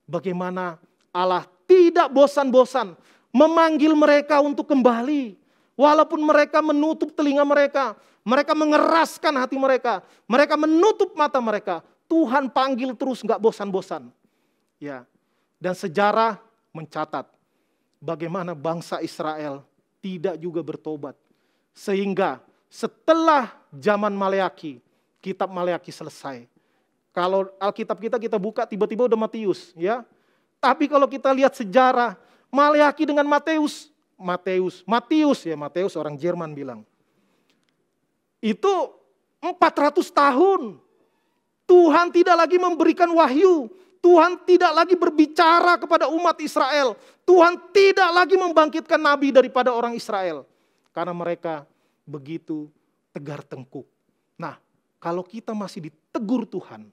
Bagaimana Allah tidak bosan-bosan memanggil mereka untuk kembali. Walaupun mereka menutup telinga mereka, mereka mengeraskan hati mereka menutup mata mereka. Tuhan panggil terus, gak bosan-bosan. Ya, dan sejarah mencatat bagaimana bangsa Israel tidak juga bertobat. Sehingga setelah zaman Maleaki, kitab Maleaki selesai. Kalau Alkitab kita buka tiba-tiba udah Matius, ya. Tapi kalau kita lihat sejarah Maleaki dengan Matius orang Jerman bilang. Itu 400 tahun. Tuhan tidak lagi memberikan wahyu. Tuhan tidak lagi berbicara kepada umat Israel. Tuhan tidak lagi membangkitkan nabi daripada orang Israel. Karena mereka begitu tegar tengkuk. Nah, kalau kita masih ditegur Tuhan,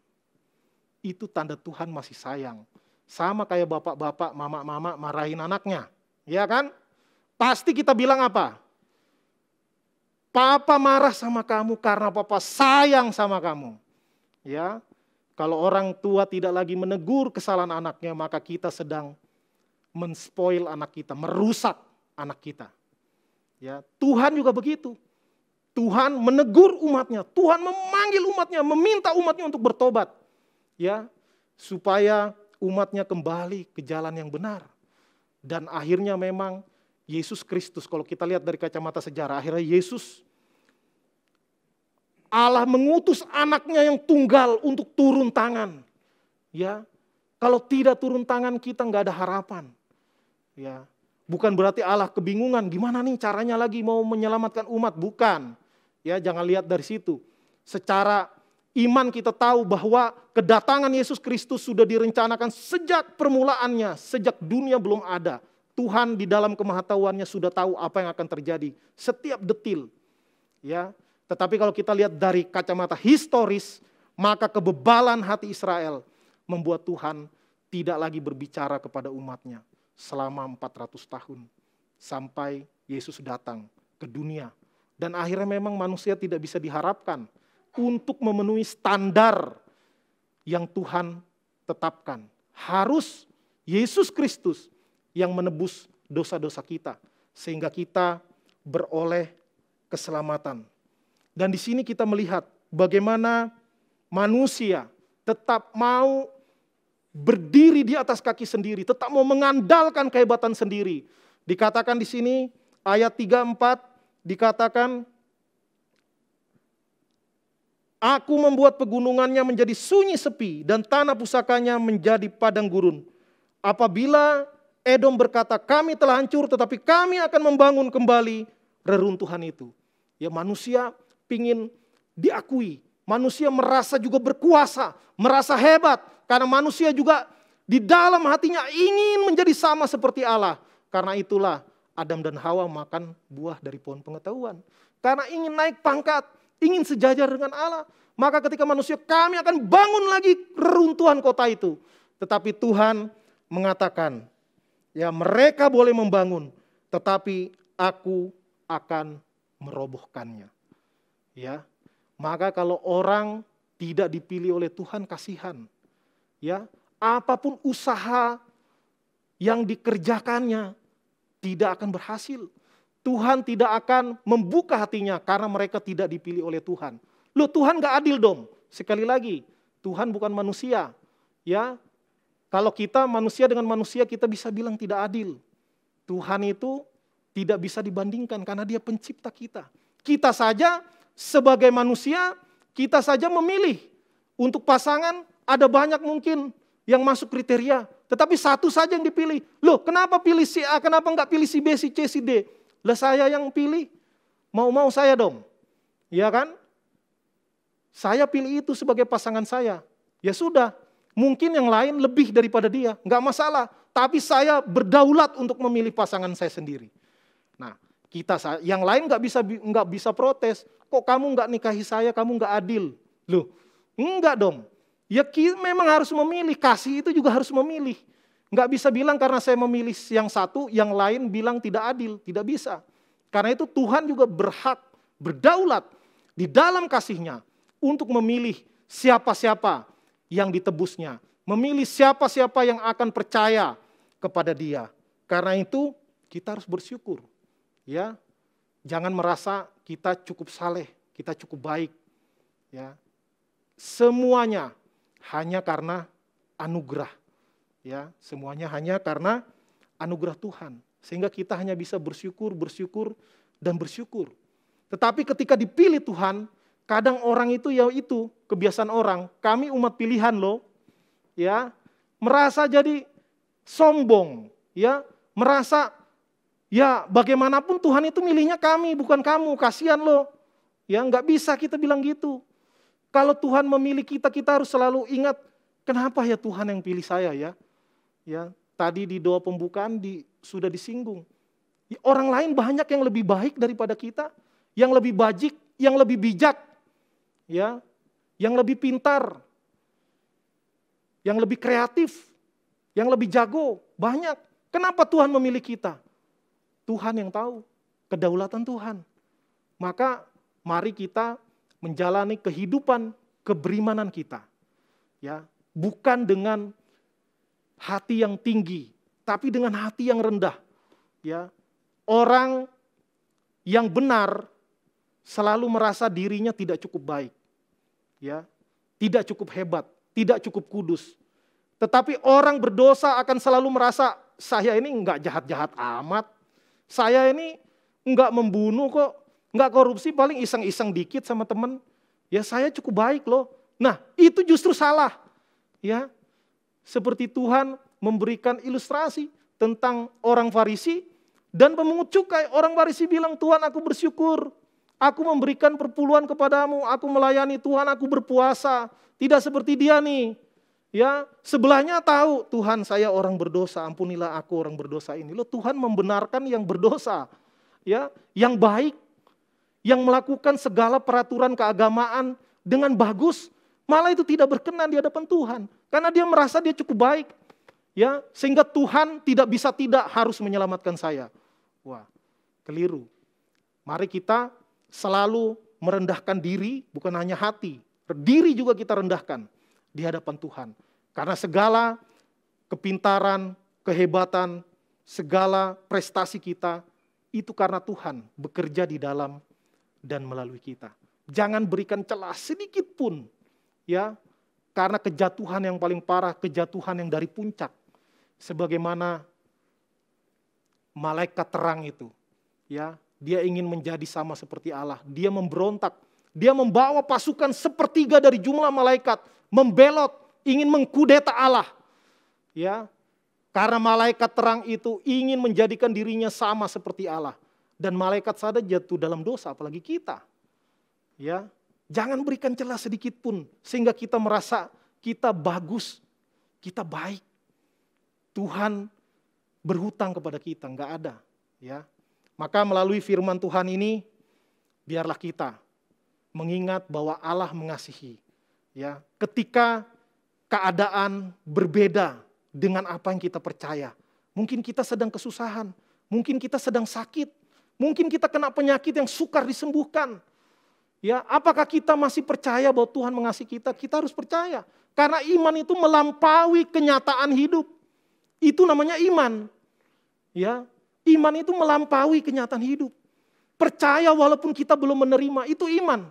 itu tanda Tuhan masih sayang. Sama kayak bapak-bapak, mama-mama marahin anaknya. Ya kan? Pasti kita bilang apa? Papa marah sama kamu karena papa sayang sama kamu. Ya, kalau orang tua tidak lagi menegur kesalahan anaknya, maka kita sedang menspoil anak kita, merusak anak kita. Ya, Tuhan juga begitu. Tuhan menegur umatnya, Tuhan memanggil umatnya, meminta umatnya untuk bertobat. Ya, supaya umatnya kembali ke jalan yang benar. Dan akhirnya memang Yesus Kristus, kalau kita lihat dari kacamata sejarah, akhirnya Yesus, Allah mengutus anaknya yang tunggal untuk turun tangan. Ya, kalau tidak turun tangan kita nggak ada harapan. Ya, bukan berarti Allah kebingungan gimana nih caranya lagi mau menyelamatkan umat, bukan. Ya, jangan lihat dari situ. Secara iman kita tahu bahwa kedatangan Yesus Kristus sudah direncanakan sejak permulaannya, sejak dunia belum ada. Tuhan di dalam kemahatauannya sudah tahu apa yang akan terjadi setiap detil. Ya. Tetapi kalau kita lihat dari kacamata historis, maka kebebalan hati Israel membuat Tuhan tidak lagi berbicara kepada umatnya selama 400 tahun. Sampai Yesus datang ke dunia. Dan akhirnya memang manusia tidak bisa diharapkan untuk memenuhi standar yang Tuhan tetapkan. Harus Yesus Kristus yang menebus dosa-dosa kita. Sehingga kita beroleh keselamatan. Dan di sini kita melihat bagaimana manusia tetap mau berdiri di atas kaki sendiri, tetap mau mengandalkan kehebatan sendiri. Dikatakan di sini ayat 3-4 dikatakan, aku membuat pegunungannya menjadi sunyi sepi dan tanah pusakanya menjadi padang gurun. Apabila Edom berkata, kami telah hancur tetapi kami akan membangun kembali reruntuhan itu. Ya, manusia pingin diakui. Manusia merasa juga berkuasa, merasa hebat. Karena manusia juga di dalam hatinya ingin menjadi sama seperti Allah. Karena itulah Adam dan Hawa makan buah dari pohon pengetahuan. Karena ingin naik pangkat, ingin sejajar dengan Allah. Maka ketika manusia, kami akan bangun lagi reruntuhan kota itu. Tetapi Tuhan mengatakan, ya mereka boleh membangun, tetapi aku akan merobohkannya. Ya, maka kalau orang tidak dipilih oleh Tuhan, kasihan. Ya, apapun usaha yang dikerjakannya tidak akan berhasil. Tuhan tidak akan membuka hatinya karena mereka tidak dipilih oleh Tuhan. Loh, Tuhan gak adil dong. Sekali lagi, Tuhan bukan manusia. Ya, kalau kita manusia dengan manusia kita bisa bilang tidak adil. Tuhan itu tidak bisa dibandingkan karena Dia pencipta kita. Kita saja sebagai manusia, kita saja memilih. Untuk pasangan ada banyak mungkin yang masuk kriteria. Tetapi satu saja yang dipilih. Loh, kenapa pilih si A, kenapa enggak pilih si B, si C, si D? Lah saya yang pilih. Mau-mau saya dong. Ya kan? Saya pilih itu sebagai pasangan saya. Ya sudah, mungkin yang lain lebih daripada dia. Enggak masalah. Tapi saya berdaulat untuk memilih pasangan saya sendiri. Nah, yang lain nggak bisa protes. Kok kamu nggak nikahi saya, kamu nggak adil? Loh, enggak dong. Ya memang harus memilih, kasih itu juga harus memilih. Nggak bisa bilang karena saya memilih yang satu, yang lain bilang tidak adil. Tidak bisa. Karena itu Tuhan juga berhak, berdaulat di dalam kasih-Nya untuk memilih siapa-siapa yang ditebusnya. Memilih siapa-siapa yang akan percaya kepada Dia. Karena itu kita harus bersyukur. Ya, jangan merasa kita cukup saleh, kita cukup baik. Ya, semuanya hanya karena anugerah. Ya, semuanya hanya karena anugerah Tuhan. Sehingga kita hanya bisa bersyukur, bersyukur, dan bersyukur. Tetapi ketika dipilih Tuhan, kadang orang itu ya itu kebiasaan orang. Kami umat pilihan loh, ya, merasa jadi sombong, ya, merasa ya bagaimanapun Tuhan itu milihnya kami, bukan kamu, kasihan loh. Ya, nggak bisa kita bilang gitu. Kalau Tuhan memilih kita, kita harus selalu ingat, kenapa ya Tuhan yang pilih saya ya? Ya, tadi di doa pembukaan sudah disinggung. Orang lain banyak yang lebih baik daripada kita, yang lebih bajik, yang lebih bijak, ya, yang lebih pintar, yang lebih kreatif, yang lebih jago, banyak. Kenapa Tuhan memilih kita? Tuhan yang tahu, kedaulatan Tuhan. Maka mari kita menjalani kehidupan keberimanan kita. Ya, bukan dengan hati yang tinggi, tapi dengan hati yang rendah. Ya, orang yang benar selalu merasa dirinya tidak cukup baik. Ya, tidak cukup hebat, tidak cukup kudus. Tetapi orang berdosa akan selalu merasa, saya ini enggak jahat-jahat amat. Saya ini enggak membunuh kok, enggak korupsi, paling iseng-iseng dikit sama teman. Ya, saya cukup baik loh. Nah, itu justru salah. Ya, seperti Tuhan memberikan ilustrasi tentang orang Farisi dan pemungut cukai. Orang Farisi bilang, Tuhan aku bersyukur, aku memberikan perpuluhan kepadamu, aku melayani Tuhan, aku berpuasa. Tidak seperti dia nih. Ya, sebelahnya tahu, Tuhan saya orang berdosa, ampunilah aku orang berdosa ini. Loh, Tuhan membenarkan yang berdosa. Ya, yang baik, yang melakukan segala peraturan keagamaan dengan bagus, malah itu tidak berkenan di hadapan Tuhan. Karena dia merasa dia cukup baik. Ya, sehingga Tuhan tidak bisa tidak harus menyelamatkan saya. Wah, keliru. Mari kita selalu merendahkan diri, bukan hanya hati. Diri juga kita rendahkan di hadapan Tuhan. Karena segala kepintaran, kehebatan, segala prestasi kita, itu karena Tuhan bekerja di dalam dan melalui kita. Jangan berikan celah sedikit pun, ya, karena kejatuhan yang paling parah, kejatuhan yang dari puncak. Sebagaimana malaikat terang itu, ya, dia ingin menjadi sama seperti Allah. Dia memberontak, dia membawa pasukan sepertiga dari jumlah malaikat, membelot, ingin mengkudeta Allah. Ya, karena malaikat terang itu ingin menjadikan dirinya sama seperti Allah. Dan malaikat saja jatuh dalam dosa, apalagi kita. Ya, jangan berikan celah sedikit pun sehingga kita merasa kita bagus, kita baik. Tuhan berhutang kepada kita, enggak ada. Ya, maka melalui firman Tuhan ini, biarlah kita mengingat bahwa Allah mengasihi. Ya, ketika keadaan berbeda dengan apa yang kita percaya, mungkin kita sedang kesusahan, mungkin kita sedang sakit, mungkin kita kena penyakit yang sukar disembuhkan. Ya, apakah kita masih percaya bahwa Tuhan mengasihi kita? Kita harus percaya. Karena iman itu melampaui kenyataan hidup. Itu namanya iman. Ya, iman itu melampaui kenyataan hidup. Percaya walaupun kita belum menerima, itu iman.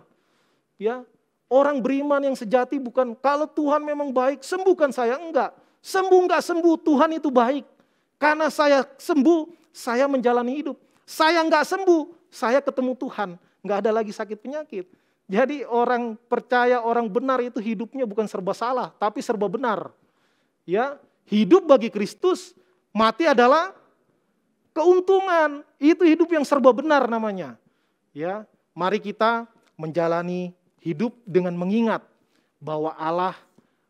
Ya, orang beriman yang sejati bukan kalau Tuhan memang baik, sembuhkan saya, enggak. Sembuh enggak sembuh, Tuhan itu baik. Karena saya sembuh, saya menjalani hidup. Saya enggak sembuh, saya ketemu Tuhan. Enggak ada lagi sakit penyakit. Jadi orang percaya, orang benar itu hidupnya bukan serba salah, tapi serba benar. Ya, hidup bagi Kristus, mati adalah keuntungan. Itu hidup yang serba benar namanya. Ya, mari kita menjalani hidup dengan mengingat bahwa Allah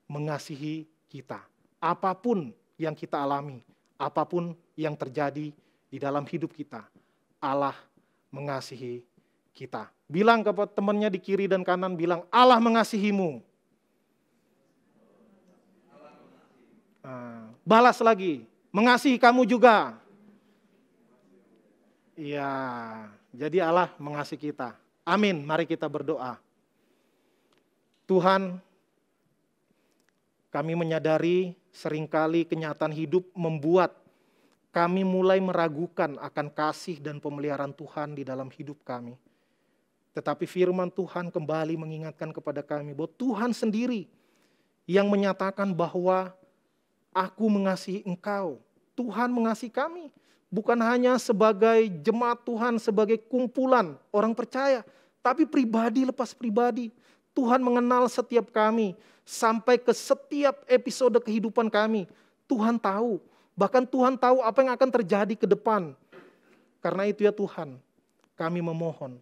mengasihi kita. Apapun yang kita alami, apapun yang terjadi di dalam hidup kita, Allah mengasihi kita. Bilang kepada temannya di kiri dan kanan, bilang Allah mengasihimu. balas lagi, mengasihi kamu juga. Iya, jadi Allah mengasihi kita. Amin, mari kita berdoa. Tuhan, kami menyadari seringkali kenyataan hidup membuat kami mulai meragukan akan kasih dan pemeliharaan Tuhan di dalam hidup kami. Tetapi firman Tuhan kembali mengingatkan kepada kami bahwa Tuhan sendiri yang menyatakan bahwa aku mengasihi engkau. Tuhan mengasihi kami. Bukan hanya sebagai jemaat Tuhan, sebagai kumpulan orang percaya. Tapi pribadi lepas pribadi. Tuhan mengenal setiap kami. Sampai ke setiap episode kehidupan kami. Tuhan tahu. Bahkan Tuhan tahu apa yang akan terjadi ke depan. Karena itu ya Tuhan, kami memohon.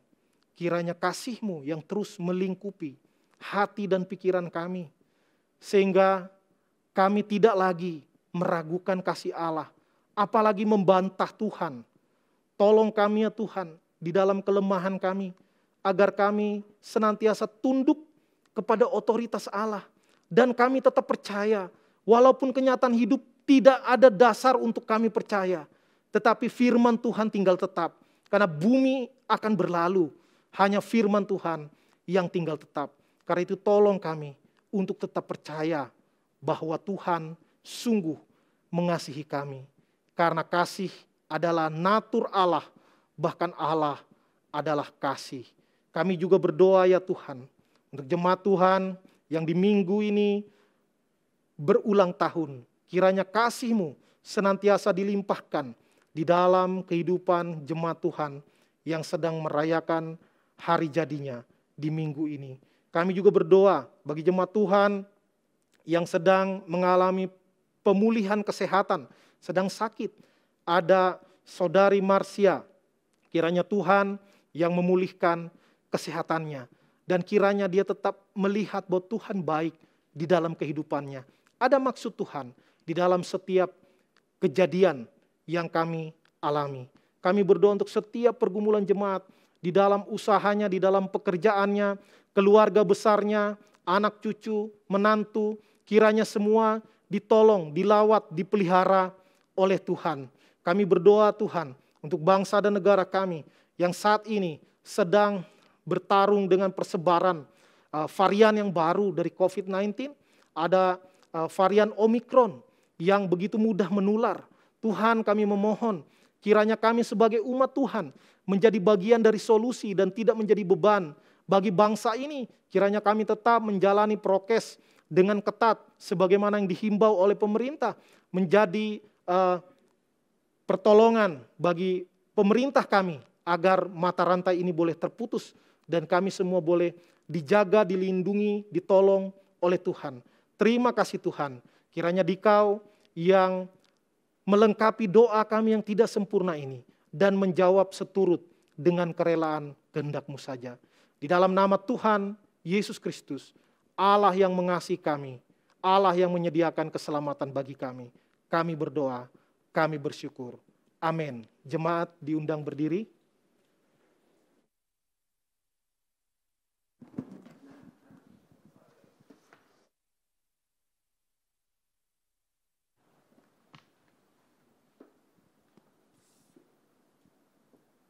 Kiranya kasih-Mu yang terus melingkupi hati dan pikiran kami. Sehingga kami tidak lagi meragukan kasih Allah. Apalagi membantah Tuhan. Tolong kami ya Tuhan di dalam kelemahan kami. Agar kami senantiasa tunduk kepada otoritas Allah. Dan kami tetap percaya. Walaupun kenyataan hidup tidak ada dasar untuk kami percaya. Tetapi firman Tuhan tinggal tetap. Karena bumi akan berlalu. Hanya firman Tuhan yang tinggal tetap. Karena itu tolong kami untuk tetap percaya bahwa Tuhan sungguh mengasihi kami. Karena kasih adalah natur Allah, bahkan Allah adalah kasih. Kami juga berdoa ya Tuhan, untuk jemaat Tuhan yang di minggu ini berulang tahun. Kiranya kasih-Mu senantiasa dilimpahkan di dalam kehidupan jemaat Tuhan yang sedang merayakan hari jadinya di minggu ini. Kami juga berdoa bagi jemaat Tuhan yang sedang mengalami pemulihan kesehatan, sedang sakit. Ada saudari Marsia, kiranya Tuhan yang memulihkan kesehatannya. Dan kiranya dia tetap melihat bahwa Tuhan baik di dalam kehidupannya. Ada maksud Tuhan di dalam setiap kejadian yang kami alami. Kami berdoa untuk setiap pergumulan jemaat, di dalam usahanya, di dalam pekerjaannya, keluarga besarnya, anak cucu, menantu, kiranya semua ditolong, dilawat, dipelihara oleh Tuhan. Kami berdoa Tuhan untuk bangsa dan negara kami yang saat ini sedang bertarung dengan persebaran varian yang baru dari COVID-19. Ada varian Omikron yang begitu mudah menular. Tuhan, kami memohon kiranya kami sebagai umat Tuhan menjadi bagian dari solusi dan tidak menjadi beban bagi bangsa ini. Kiranya kami tetap menjalani prokes dengan ketat sebagaimana yang dihimbau oleh pemerintah, menjadi pertolongan bagi pemerintah kami agar mata rantai ini boleh terputus dan kami semua boleh dijaga, dilindungi, ditolong oleh Tuhan. Terima kasih Tuhan, kiranya Dikau yang melengkapi doa kami yang tidak sempurna ini dan menjawab seturut dengan kerelaan kehendak-Mu saja. Di dalam nama Tuhan Yesus Kristus, Allah yang mengasihi kami, Allah yang menyediakan keselamatan bagi kami berdoa, kami bersyukur. Amin. Jemaat diundang berdiri.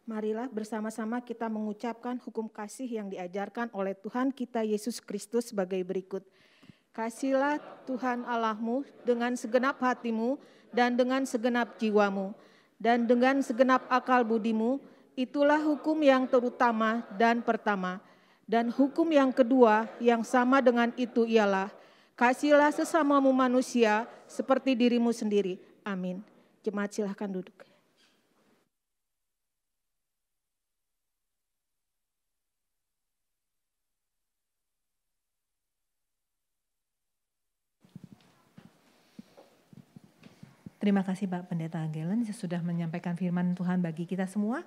Marilah bersama-sama kita mengucapkan hukum kasih yang diajarkan oleh Tuhan kita Yesus Kristus sebagai berikut. Kasihilah Tuhan Allahmu dengan segenap hatimu dan dengan segenap jiwamu dan dengan segenap akal budimu. Itulah hukum yang terutama dan pertama. Dan hukum yang kedua yang sama dengan itu ialah kasihilah sesamamu manusia seperti dirimu sendiri. Amin. Jemaat silahkan duduk. Terima kasih Pak Pendeta Gelen sudah menyampaikan firman Tuhan bagi kita semua.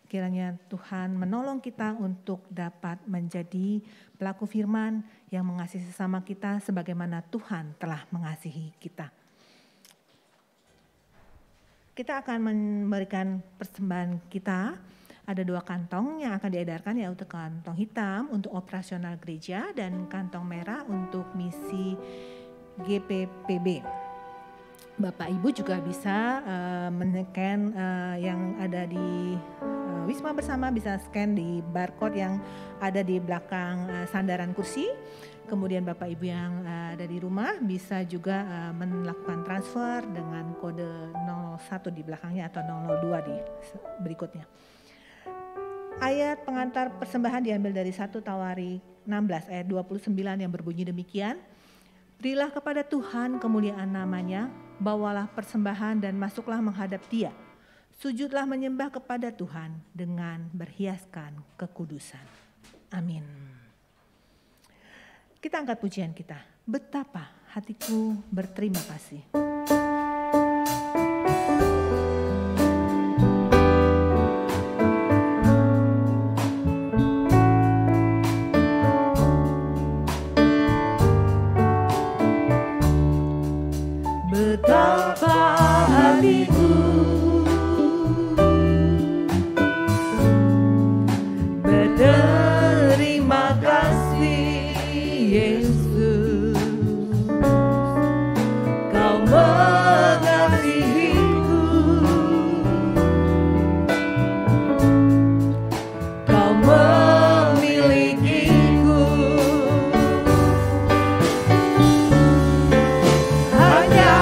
Kiranya Tuhan menolong kita untuk dapat menjadi pelaku firman yang mengasihi sesama kita sebagaimana Tuhan telah mengasihi kita. Kita akan memberikan persembahan kita. Ada 2 kantong yang akan diedarkan, yaitu kantong hitam untuk operasional gereja dan kantong merah untuk misi GPPB. Bapak Ibu juga bisa men-scan yang ada di Wisma Bersama, bisa scan di barcode yang ada di belakang sandaran kursi. Kemudian Bapak Ibu yang ada di rumah bisa juga melakukan transfer dengan kode 01 di belakangnya atau 002 di berikutnya. Ayat pengantar persembahan diambil dari 1 Tawari 16 ayat 29 yang berbunyi demikian. Berilah kepada Tuhan kemuliaan namanya, bawalah persembahan dan masuklah menghadap Dia. Sujudlah menyembah kepada Tuhan dengan berhiaskan kekudusan. Amin. Kita angkat pujian kita. Betapa hatiku berterima kasih. Betapa hatiku berterima kasih, Yesus. Kau mengasihiku, Kau memilikiku. Hanya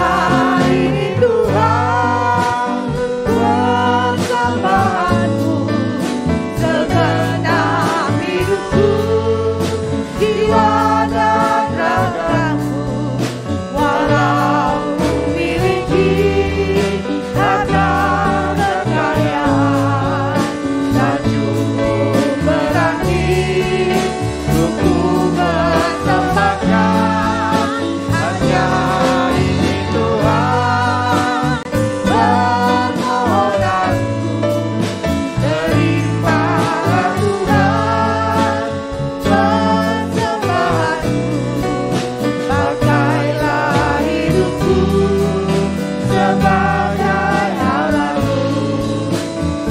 ini Tuhan persembahanku, segenap hidupku, jiwa dan ragaku. Walau memiliki harta kekayaan, tak cukup berarti untuk bersembahkan. Hanya ini Tuhan permohonanku, terimalah Tuhan persembahanku. Pakailah hidupku sebagai alatmu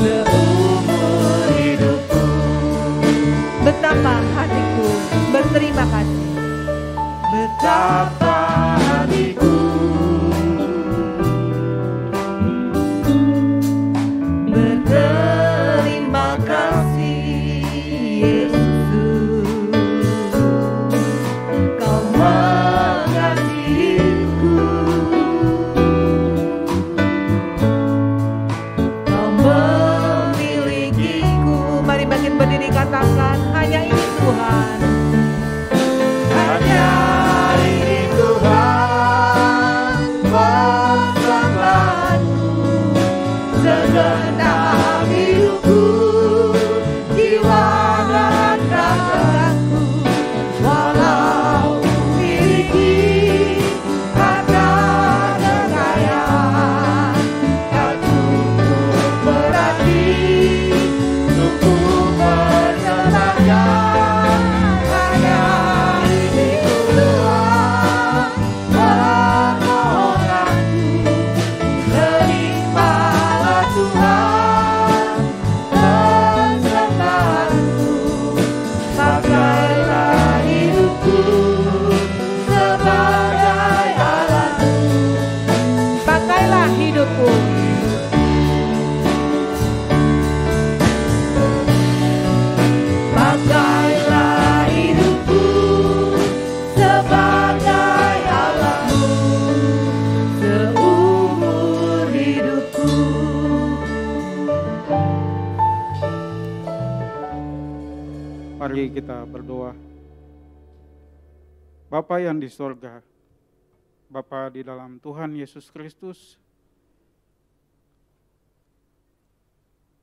seumur hidupku. Betapa hatiku berterima kasih. Betapa hatiku berterima kasih, Yesus. Kau mengasihiku, Kau memilikiku. Mari bangkit berdiri katakan, hanya ini Tuhan. Hanya ini Tuhan persembahanku, segenap hidupku, jiwa dan ragaku. Walau memiliki harta kekayaan, tak cukup berarti untuk bersembahkan. Hanya ini Tuhan permohonanku, terimalah Tuhan persembahanku. Pakailah hidupku sebagai alatmu. Pakailah hidupku. Pakailah hidupku sebagai alatmu seumur hidupku. Mari kita berdoa. Bapa yang di sorga, Bapa di dalam Tuhan Yesus Kristus,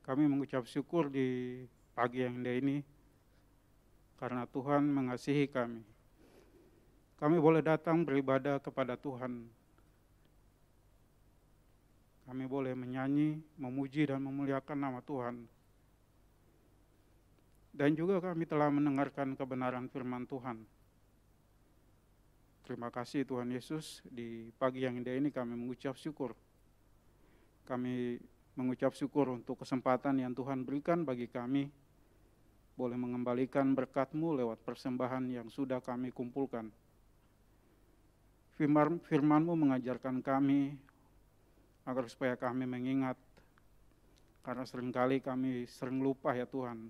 kami mengucap syukur di pagi yang indah ini karena Tuhan mengasihi kami. Kami boleh datang beribadah kepada Tuhan. Kami boleh menyanyi, memuji dan memuliakan nama Tuhan. Dan juga kami telah mendengarkan kebenaran firman Tuhan. Terima kasih Tuhan Yesus, di pagi yang indah ini kami mengucap syukur. Kami mengucap syukur untuk kesempatan yang Tuhan berikan bagi kami, boleh mengembalikan berkat-Mu lewat persembahan yang sudah kami kumpulkan. Firman-Mu mengajarkan kami agar supaya kami mengingat, karena seringkali kami sering lupa ya Tuhan,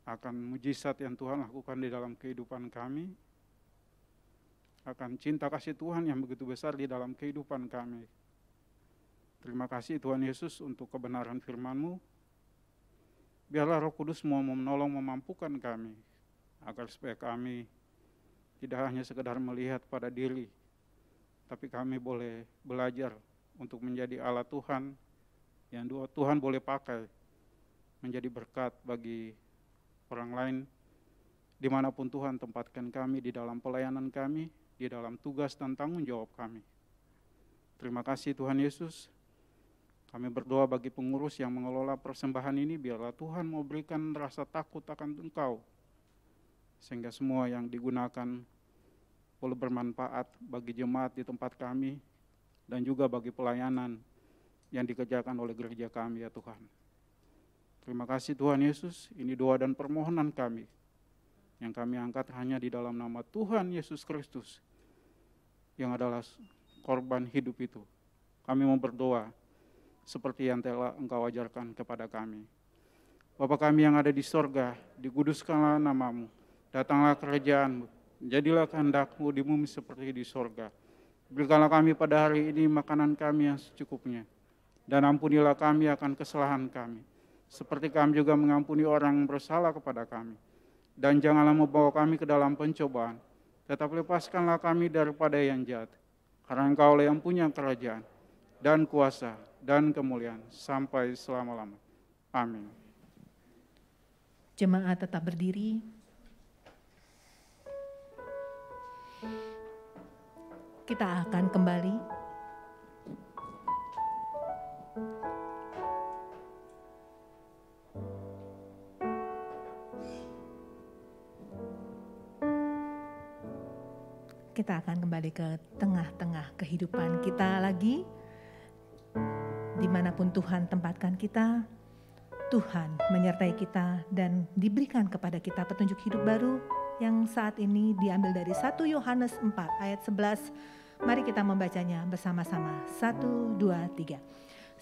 akan mujizat yang Tuhan lakukan di dalam kehidupan kami, akan cinta kasih Tuhan yang begitu besar di dalam kehidupan kami. Terima kasih Tuhan Yesus untuk kebenaran firman-Mu. Biarlah Roh Kudus mau menolong, memampukan kami, agar supaya kami tidak hanya sekedar melihat pada diri, tapi kami boleh belajar untuk menjadi alat Tuhan yang Tuhan boleh pakai menjadi berkat bagi orang lain, dimanapun Tuhan tempatkan kami di dalam pelayanan kami, di dalam tugas dan tanggung jawab kami. Terima kasih Tuhan Yesus. Kami berdoa bagi pengurus yang mengelola persembahan ini, biarlah Tuhan mau berikan rasa takut akan Engkau, sehingga semua yang digunakan boleh bermanfaat bagi jemaat di tempat kami, dan juga bagi pelayanan yang dikerjakan oleh gereja kami ya Tuhan. Terima kasih Tuhan Yesus, ini doa dan permohonan kami, yang kami angkat hanya di dalam nama Tuhan Yesus Kristus, yang adalah korban hidup itu. Kami mau berdoa seperti yang telah Engkau ajarkan kepada kami. Bapa kami yang ada di sorga, dikuduskanlah nama-Mu, datanglah kerajaan-Mu, jadilah kehendak-Mu di bumi seperti di sorga. Berikanlah kami pada hari ini makanan kami yang secukupnya, dan ampunilah kami akan kesalahan kami, seperti kami juga mengampuni orang yang bersalah kepada kami. Dan janganlah membawa kami ke dalam pencobaan, tetapi lepaskanlah kami daripada yang jahat, karena Engkau-lah yang punya kerajaan, dan kuasa, dan kemuliaan sampai selama-lama. Amin. Jemaat tetap berdiri. Kita akan kembali. Kita akan kembali ke tengah-tengah kehidupan kita lagi. Dimanapun Tuhan tempatkan kita, Tuhan menyertai kita dan diberikan kepada kita petunjuk hidup baru yang saat ini diambil dari 1 Yohanes 4 ayat 11. Mari kita membacanya bersama-sama. 1, 2, 3.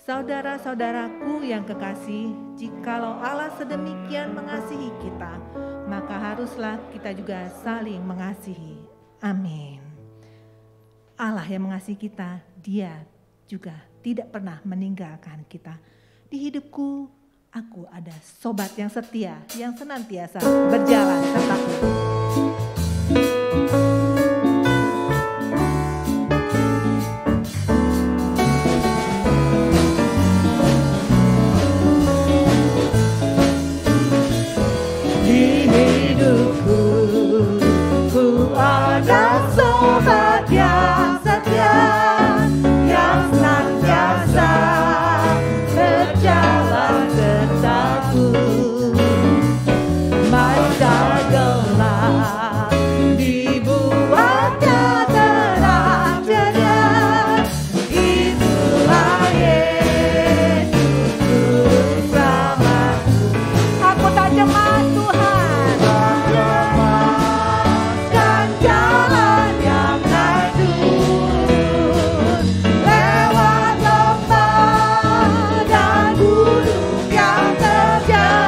Saudara-saudaraku yang kekasih, jikalau Allah sedemikian mengasihi kita, maka haruslah kita juga saling mengasihi. Amin. Allah yang mengasihi kita, Dia juga tidak pernah meninggalkan kita. Di hidupku, aku ada sobat yang setia, yang senantiasa berjalan sertaku. Di hidupku, ku ada sobat yang setia, yang senantiasa berjalan sertaku. Masa gelap dibuatnya terang ceria, itulah Yesus bersamaku. Aku tak cemas Tuhan, tak cemaskan jalan yang naik turun, lewat lembah dan gunung yang terjal.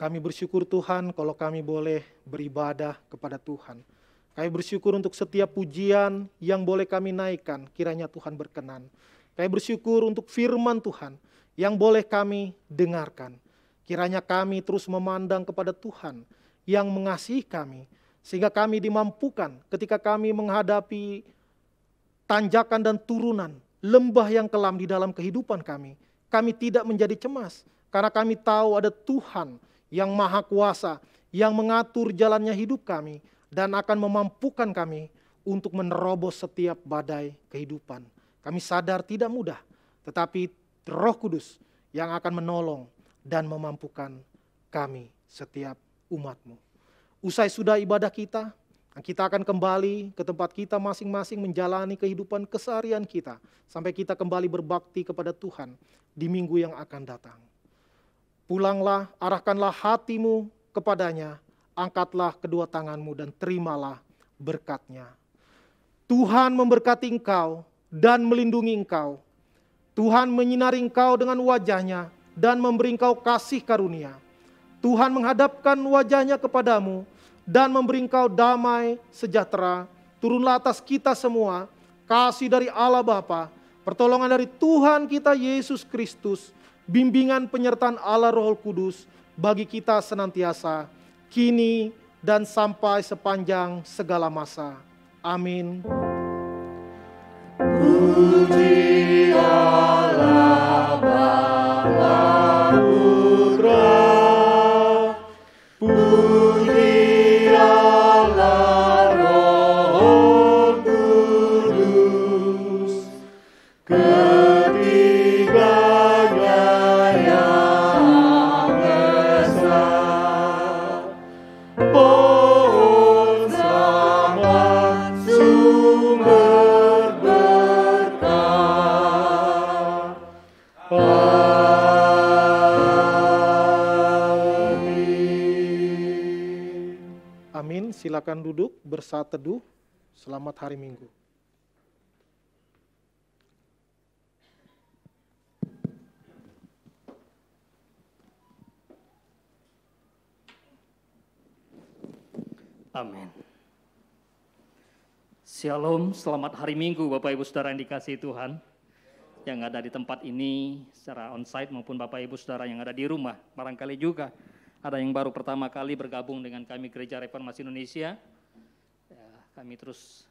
Kami bersyukur Tuhan kalau kami boleh beribadah kepada Tuhan. Kami bersyukur untuk setiap pujian yang boleh kami naikkan, kiranya Tuhan berkenan. Kami bersyukur untuk firman Tuhan yang boleh kami dengarkan. Kiranya kami terus memandang kepada Tuhan yang mengasihi kami, sehingga kami dimampukan ketika kami menghadapi tanjakan dan turunan, lembah yang kelam di dalam kehidupan kami. Kami tidak menjadi cemas, karena kami tahu ada Tuhan yang maha kuasa, yang mengatur jalannya hidup kami, dan akan memampukan kami untuk menerobos setiap badai kehidupan. Kami sadar tidak mudah, tetapi Roh Kudus yang akan menolong dan memampukan kami setiap umat-Mu. Usai sudah ibadah kita akan kembali ke tempat kita masing-masing menjalani kehidupan keseharian kita, sampai kita kembali berbakti kepada Tuhan di minggu yang akan datang. Pulanglah, arahkanlah hatimu kepadanya, angkatlah kedua tanganmu dan terimalah berkat-Nya. Tuhan memberkati engkau dan melindungi engkau. Tuhan menyinari engkau dengan wajah-Nya dan memberi engkau kasih karunia. Tuhan menghadapkan wajah-Nya kepadamu dan memberi engkau damai sejahtera. Turunlah atas kita semua kasih dari Allah Bapa, pertolongan dari Tuhan kita Yesus Kristus, bimbingan penyertaan Allah Roh Kudus bagi kita senantiasa, kini dan sampai sepanjang segala masa. Amin. Puji Allah Bapa Putra, puji Allah Roh Kudus, ketiganya yang esa, pohon selamat sumber berkah. Amin. Amin. Silakan duduk bersaat teduh. Selamat hari Minggu. Amin. Shalom, selamat hari Minggu Bapak Ibu Saudara yang dikasihi Tuhan, yang ada di tempat ini secara onsite maupun Bapak Ibu Saudara yang ada di rumah. Barangkali juga ada yang baru pertama kali bergabung dengan kami Gereja Reformasi Indonesia. Ya, kami terus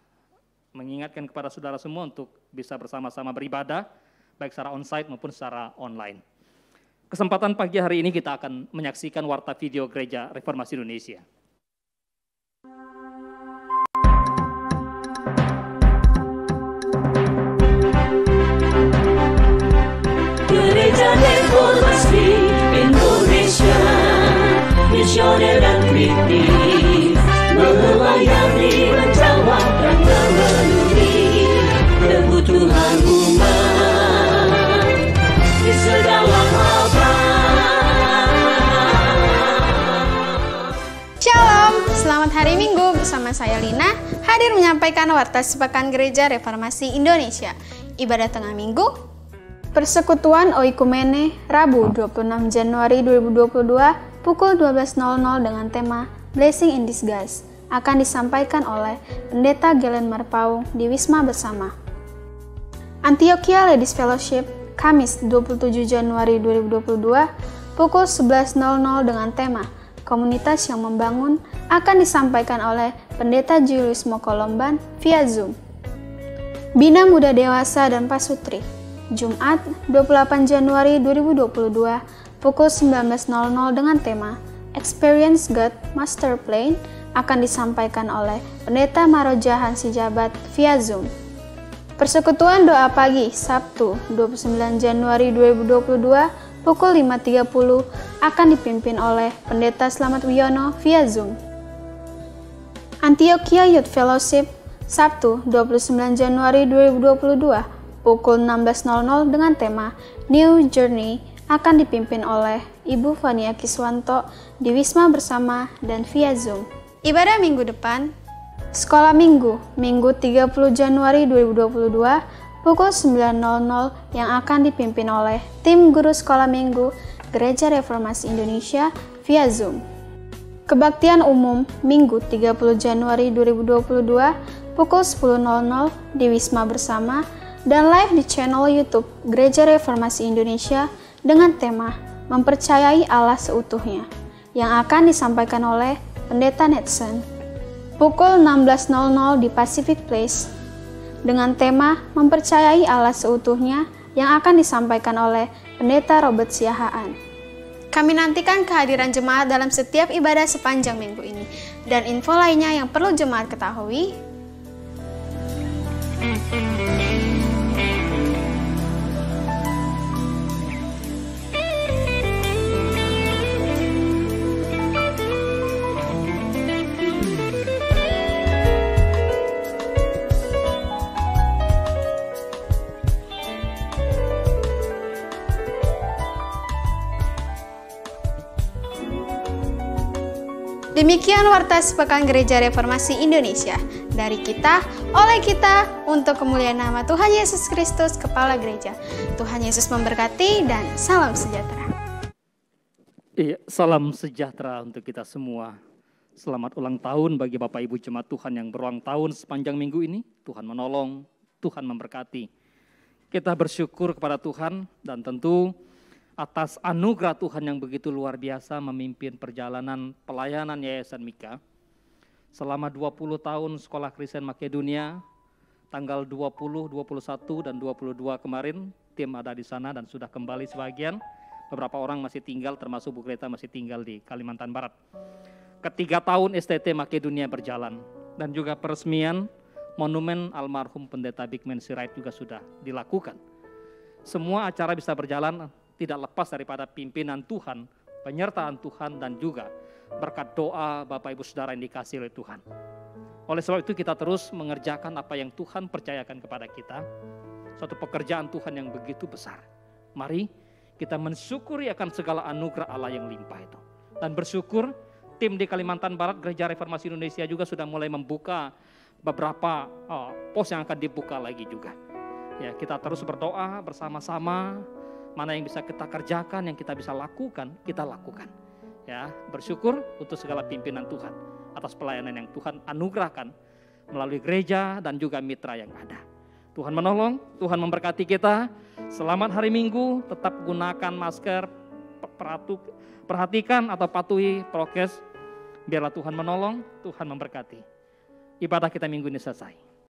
mengingatkan kepada saudara semua untuk bisa bersama-sama beribadah, baik secara onsite maupun secara online. Kesempatan pagi hari ini kita akan menyaksikan warta video Gereja Reformasi Indonesia. Gereja Reformasi Indonesia, misioner dan kritis, melayani, menjawab dan memenuhi kebutuhan umat di segala abad. Shalom, selamat hari Minggu bersama saya Lina, hadir menyampaikan warta sepekan Gereja Reformasi Indonesia. Ibadah tengah minggu, Persekutuan Oikumene, Rabu 26 Januari 2022, pukul 12.00 dengan tema Blessing in Disguise, akan disampaikan oleh Pendeta Gelen Marpaung di Wisma Bersama. Antioquia Ladies Fellowship, Kamis 27 Januari 2022, pukul 11.00 dengan tema Komunitas yang Membangun, akan disampaikan oleh Pendeta Julius Mokolomban via Zoom. Bina Muda Dewasa dan Pasutri, Jumat 28 Januari 2022, pukul 19.00 dengan tema Experience God Master Plan, akan disampaikan oleh Pendeta Maroja Hansi Jabat via Zoom. Persekutuan Doa Pagi, Sabtu 29 Januari 2022, pukul 5.30, akan dipimpin oleh Pendeta Slamet Wiono via Zoom. Antioquia Youth Fellowship, Sabtu 29 Januari 2022, pukul 16.00 dengan tema New Journey, akan dipimpin oleh Ibu Fania Kiswanto di Wisma Bersama dan via Zoom. Ibadah minggu depan, Sekolah Minggu, Minggu 30 Januari 2022, pukul 9.00 yang akan dipimpin oleh tim guru Sekolah Minggu Gereja Reformasi Indonesia via Zoom. Kebaktian umum Minggu 30 Januari 2022 pukul 10.00 di Wisma Bersama dan live di channel YouTube Gereja Reformasi Indonesia dengan tema Mempercayai Allah Seutuhnya yang akan disampaikan oleh Pendeta Netson. Pukul 16.00 di Pacific Place dengan tema Mempercayai Allah Seutuhnya yang akan disampaikan oleh Pendeta Robert Siahaan. Kami nantikan kehadiran jemaat dalam setiap ibadah sepanjang minggu ini. Dan info lainnya yang perlu jemaat ketahui, demikian Warta Sepekan Gereja Reformasi Indonesia. Dari kita, oleh kita, untuk kemuliaan nama Tuhan Yesus Kristus, Kepala Gereja. Tuhan Yesus memberkati dan salam sejahtera. Iya, salam sejahtera untuk kita semua. Selamat ulang tahun bagi Bapak Ibu Jemaat Tuhan yang berulang tahun sepanjang minggu ini. Tuhan menolong, Tuhan memberkati. Kita bersyukur kepada Tuhan dan tentu atas anugerah Tuhan yang begitu luar biasa memimpin perjalanan pelayanan Yayasan Mika. Selama 20 tahun Sekolah Kristen Makedonia, tanggal 20, 21, dan 22 kemarin, tim ada di sana dan sudah kembali sebagian. Beberapa orang masih tinggal, termasuk Bu Greta masih tinggal di Kalimantan Barat. Ketiga tahun STT Makedonia berjalan, dan juga peresmian monumen almarhum Pendeta Bigman Sirait juga sudah dilakukan. Semua acara bisa berjalan tidak lepas daripada pimpinan Tuhan, penyertaan Tuhan, dan juga berkat doa Bapak Ibu Saudara yang dikasihi oleh Tuhan. Oleh sebab itu kita terus mengerjakan apa yang Tuhan percayakan kepada kita, suatu pekerjaan Tuhan yang begitu besar. Mari kita mensyukuri akan segala anugerah Allah yang limpah itu. Dan bersyukur tim di Kalimantan Barat Gereja Reformasi Indonesia juga sudah mulai membuka beberapa pos yang akan dibuka lagi juga. Ya, kita terus berdoa bersama-sama. Mana yang bisa kita kerjakan, yang kita bisa lakukan, kita lakukan. Ya, bersyukur untuk segala pimpinan Tuhan atas pelayanan yang Tuhan anugerahkan melalui gereja dan juga mitra yang ada. Tuhan menolong, Tuhan memberkati kita. Selamat hari Minggu, tetap gunakan masker, perhatikan atau patuhi prokes. Biarlah Tuhan menolong, Tuhan memberkati. Ibadah kita minggu ini selesai.